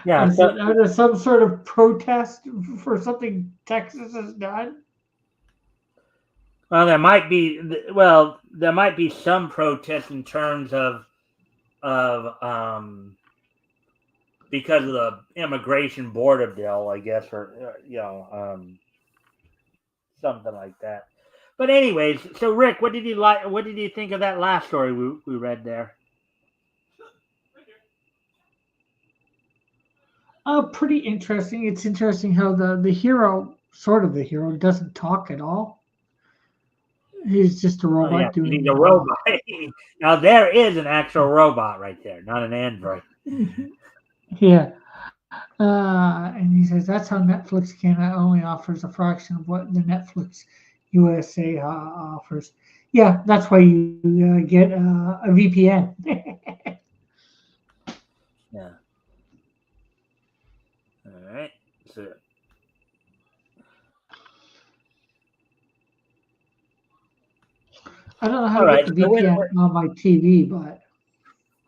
Yeah. Is So, it out of some sort of protest for something Texas has done? well, there might be some protest in terms of because of the immigration border bill, I guess, or something like that. But anyways, so Rick, what did you like? What did you think of that last story we read there? Pretty interesting. It's interesting how the hero, sort of the hero, doesn't talk at all. He's just a Oh yeah, robot he's doing. a robot. Now there is an actual robot right there, not an android. Yeah. And he says that's how Netflix Canada only offers a fraction of what the Netflix USA offers. Yeah, that's why you get a VPN. Yeah. All right. So I don't know how all to get right. the So VPN on my TV, but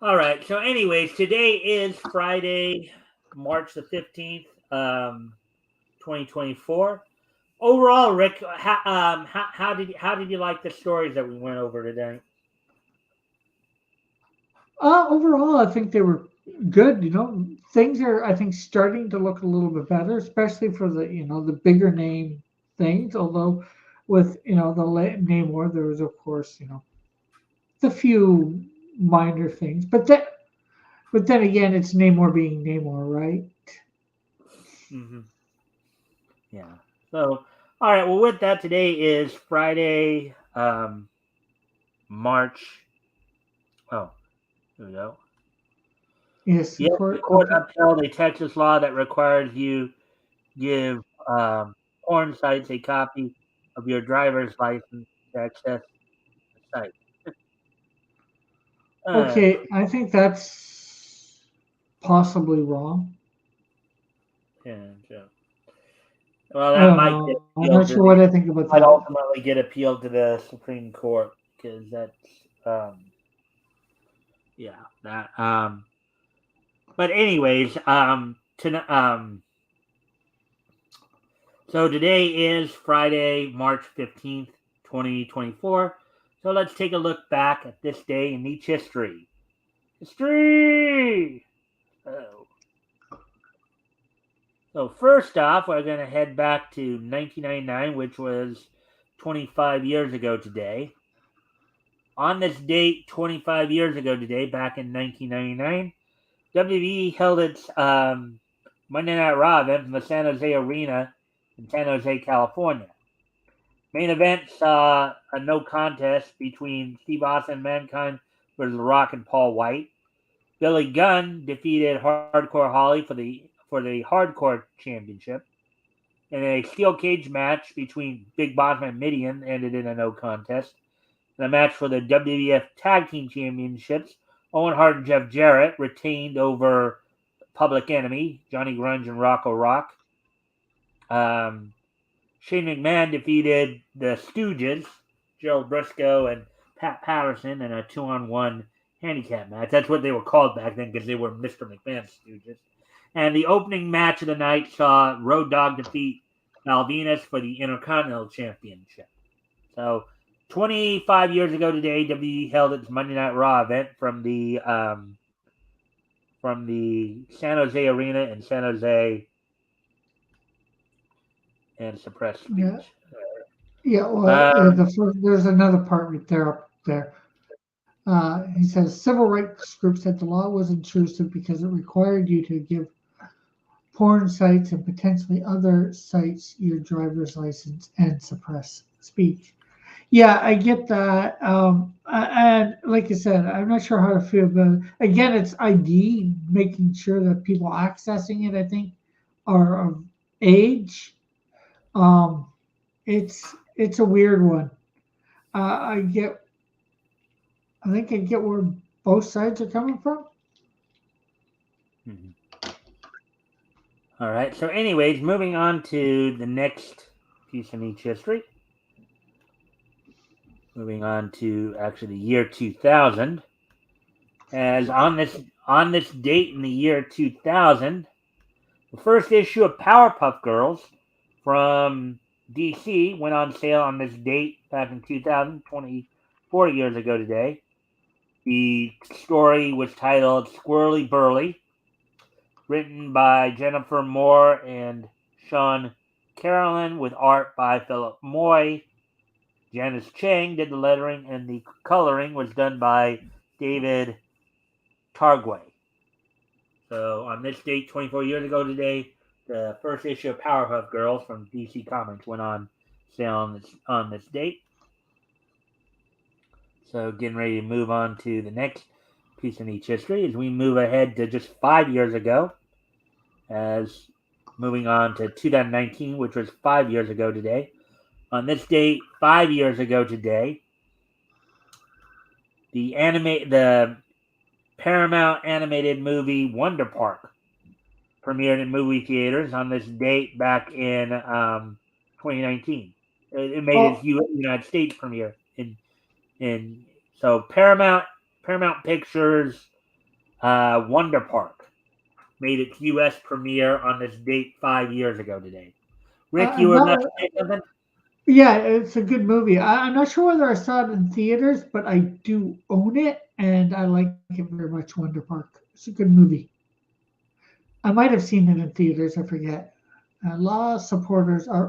all right. So anyways, today is Friday, March the 15th, 2024. Overall, Rick, how did you like the stories that we went over today? overall, I think they were good. Things are, I think, starting to look a little bit better, especially for the bigger name things. Although with the name war, there was of course the few minor things, but then again, it's Namor being Namor, right? Mm-hmm. Yeah. So, all right. Well, with that, today is Friday, March. Oh, here we go. Yes, the Yes, the court. court Okay. upheld a Texas law that requires you give porn sites a copy of your driver's license to access the site. Uh, Okay, I think that's possibly wrong. and, well, I that don't might get know. I'm appealed not to sure what I think about might that. ultimately get appealed to the Supreme Court because that's yeah that But anyways, so today is Friday, March 15th, 2024. So let's take a look back at this day in each history. History! So, so first off, we're going to head back to 1999, which was 25 years ago today. On this date, 25 years ago today, back in 1999, WWE held its Monday Night Raw event from the San Jose Arena in San Jose, California. Main event saw a no contest between Steve Austin and Mankind versus The Rock and Paul White. Billy Gunn defeated Hardcore Holly for the Hardcore Championship. And a steel cage match between Big Boss and Mideon ended in a no contest. In a match for the WWF Tag Team Championships, Owen Hart and Jeff Jarrett retained over Public Enemy, Johnny Grunge and Rocco Rock. Shane McMahon defeated the Stooges, Gerald Briscoe and Pat Patterson, in a 2-on-1 handicap match. That's what they were called back then because they were Mr. McMahon's Stooges. And the opening match of the night saw Road Dogg defeat Val Venis for the Intercontinental Championship. So, 25 years ago today, WWE held its Monday Night Raw event from the San Jose Arena in San Jose and suppressed speech. Yeah. Yeah, well, there's another part right there up there. He says civil rights groups said the law was intrusive because it required you to give porn sites and potentially other sites your driver's license and suppress speech. Yeah, I get that. And like I said, I'm not sure how to feel about it. Again, it's ID, making sure that people accessing it, I think, are of age. Um, it's a weird one. I get. I think I get where both sides are coming from. Mm-hmm. All right. So, anyways, moving on to the next piece in each history. Moving on to actually the year 2000. As on this date in the year 2000, the first issue of Powerpuff Girls from DC went on sale on this date back in 2000, 24 years ago today. The story was titled Squirrely Burly, written by Jennifer Moore and Sean Carolyn, with art by Philip Moy. Janice Chang did the lettering, and the coloring was done by David Targway. So on this date, 24 years ago today, the first issue of Powerpuff Girls from DC Comics went on sale on this date. So getting ready to move on to the next piece in each history as we move ahead to just 5 years ago, as moving on to 2019, which was 5 years ago today. On this date, 5 years ago today, the Paramount animated movie Wonder Park premiered in movie theaters on this date back in 2019. It made its United States premiere in so Paramount Pictures Wonder Park made its U.S. premiere on this date 5 years ago today. Rick, you were about to say something? Yeah, it's a good movie. I'm not sure whether I saw it in theaters, but I do own it, and I like it very much. Wonder Park. It's a good movie. I might have seen it in theaters. I forget. Law supporters have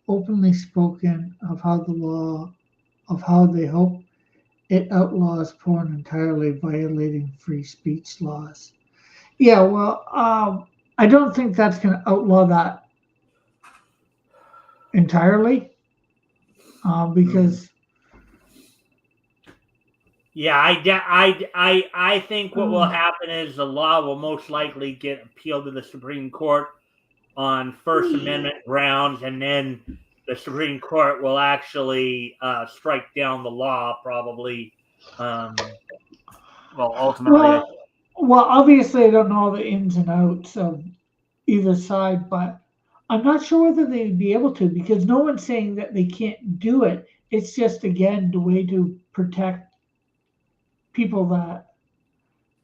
openly spoken of how they hope it outlaws porn entirely, violating free speech laws. Yeah, well, I don't think that's going to outlaw that entirely, because yeah, I think what will happen is the law will most likely get appealed to the Supreme Court on First Amendment grounds, and then the Supreme Court will actually strike down the law, probably. Ultimately. Well, obviously, I don't know all the ins and outs of either side, but I'm not sure whether they'd be able to, because no one's saying that they can't do it. It's just, again, the way to protect people that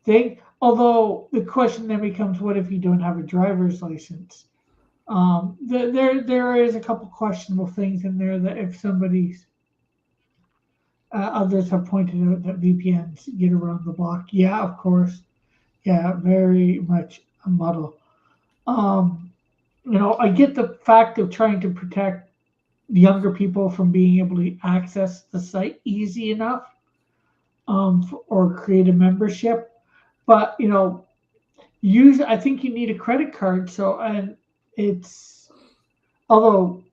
think. Although the question then becomes, what if you don't have a driver's license? There is a couple questionable things in there that if somebody's others have pointed out that VPNs get around the block. Yeah, of course. Yeah, very much a muddle. Um, I get the fact of trying to protect younger people from being able to access the site easy enough, or create a membership. But use I think you need a credit card. So and it's although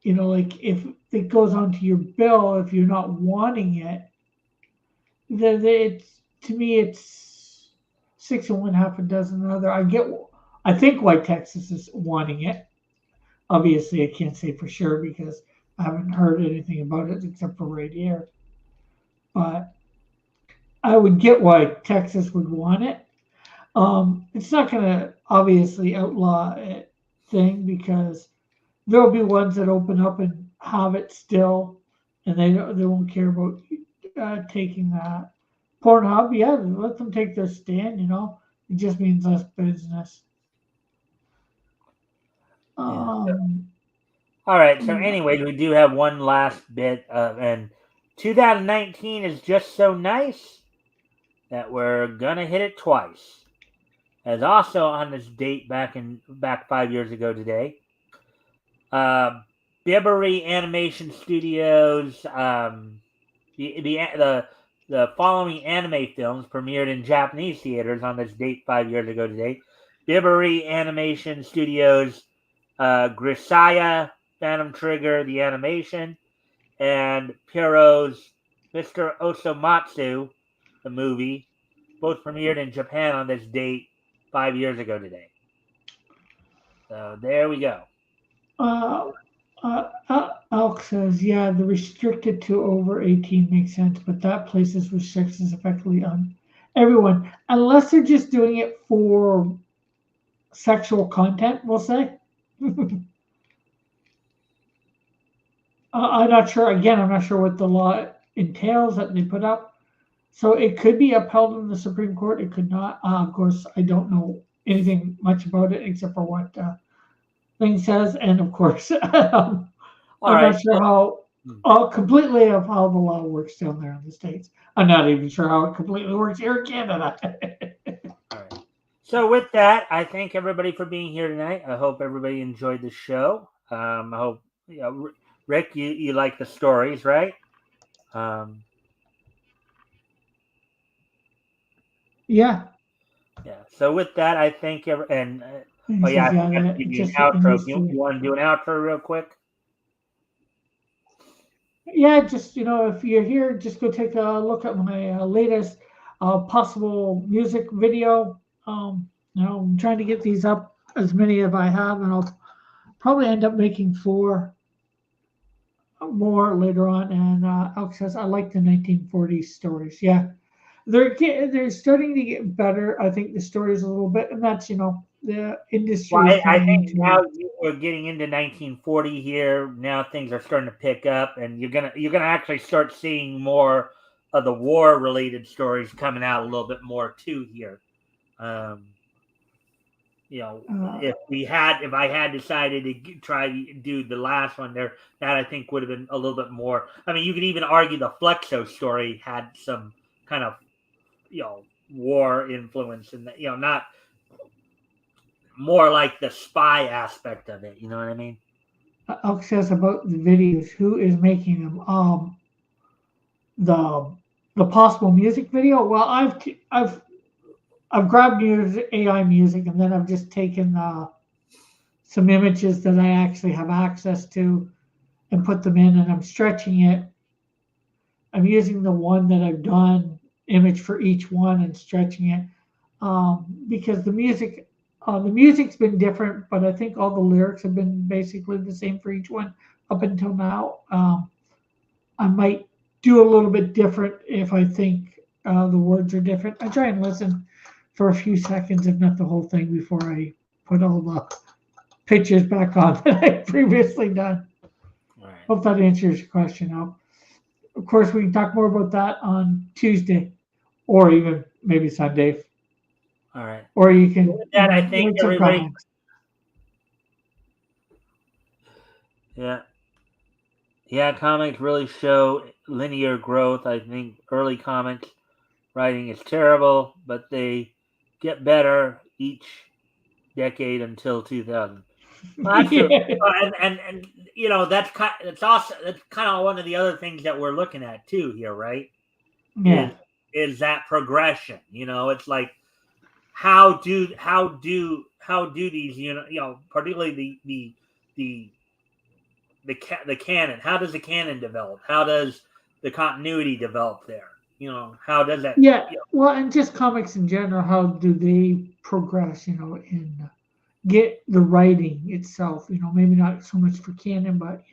like if it goes onto your bill if you're not wanting it, then it's to me it's six and one half a dozen another. I think why Texas is wanting it. Obviously, I can't say for sure because I haven't heard anything about it except for right here. But I would get why Texas would want it. It's not going to obviously outlaw a thing because there'll be ones that open up and have it still, and they won't care about taking that. Pornhub, yeah, let them take their stand. It just means less business. Yeah. Um, All right. So, anyway, we do have one last bit and 2019 is just so nice that we're gonna hit it twice. As also on this date back 5 years ago today, uh, Bibbery Animation Studios. The following anime films premiered in Japanese theaters on this date 5 years ago today. Bibbery Animation Studios, Grisaya, Phantom Trigger, the animation, and Pierrot's Mr. Osomatsu, the movie, both premiered in Japan on this date 5 years ago today. So there we go. uh, Elk says, yeah, the restricted to over 18 makes sense, but that places restrictions effectively on everyone, unless they're just doing it for sexual content, we'll say. I'm not sure. Again, I'm not sure what the law entails that they put up. So it could be upheld in the Supreme Court. It could not. Of course, I don't know anything much about it except for what thing says, and of course, I'm All right. not sure how completely of how the law works down there in the states. I'm not even sure how it completely works here in Canada. All right. So with that, I thank everybody for being here tonight. I hope everybody enjoyed the show. I hope Rick, you like the stories, right? Um, Yeah. yeah. So with that, I thank and He oh yeah, says, I yeah, forgot to give you an just it outro. needs You to. want to do an outro real quick? Yeah, just if you're here, just go take a look at my latest possible music video. I'm trying to get these up as many as I have, and I'll probably end up making four more later on. And Alex says, I like the 1940s stories. Yeah, they're starting to get better. I think the stories a little bit, and that's the Well, industry is I going think into. now we're getting into 1940 here. Now things are starting to pick up, and you're gonna actually start seeing more of the war related stories coming out a little bit more too here. Um, Uh, if I had decided to try to do the last one there, that I think would have been a little bit more. I mean, you could even argue the Flexo story had some kind of war influence, and not more like the spy aspect of it. You know what I mean? Alex says about the videos. Who is making them? The the possible music video. Well, I've grabbed music, AI music, and then I've just taken some images that I actually have access to and put them in, and I'm stretching it. I'm using the one that I've done image for each one and stretching it because the music's been different, but I think all the lyrics have been basically the same for each one up until now. I might do a little bit different if I think the words are different. I try and listen for a few seconds, if not the whole thing, before I put all the pictures back on that I previously done. Right. Hope that answers your question. Of course, we can talk more about that on Tuesday, or even maybe Sunday, All right. or you can With that, I think write some everybody. comments. Yeah. Yeah, comics really show linear growth. I think early comics writing is terrible, but they get better each decade until 2000. Well, that's true. Yeah. And you know that's kind of one of the other things that we're looking at too here, right? Yeah. Is that progression? You know, it's like how do these particularly the the canon, how does the canon develop? How does the continuity develop there? You know, how does that? Yeah. You know, Well, and just comics in general, how do they progress, in get the writing itself, maybe not so much for canon, but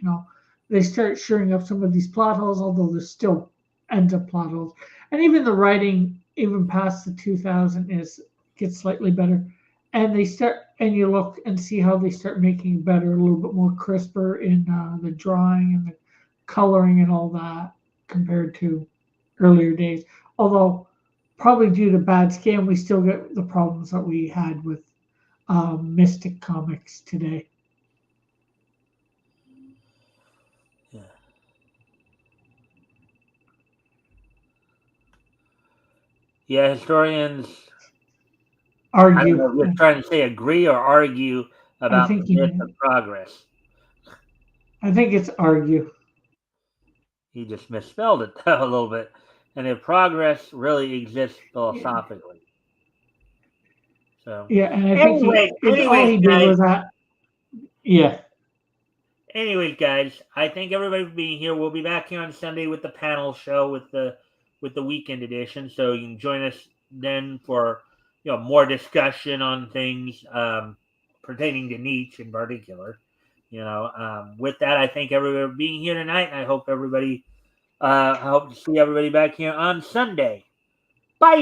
they start shoring up some of these plot holes, although there's still ends up plot holes. And even the writing, even past the 2000 is gets slightly better. And they start and you look and see how they start making it better, a little bit more crisper in the drawing and the coloring and all that compared to earlier days. Although probably due to bad scan, we still get the problems that we had with Mystic Comics today. yeah. Yeah, historians. I don't know Argue. if you're trying to say agree or argue I about the think myth of you, progress. I think it's argue. He just misspelled it a little bit. And if progress really exists Yeah, philosophically. So, yeah, and I think all anyways, he did guys, was that. Yeah, I thank everybody for being here. We'll be back here on Sunday with the panel show with the weekend edition. So you can join us then for more discussion on things pertaining to Nietzsche in particular. With that, I thank everybody for being here tonight, and I hope I hope to see everybody back here on Sunday. Bye.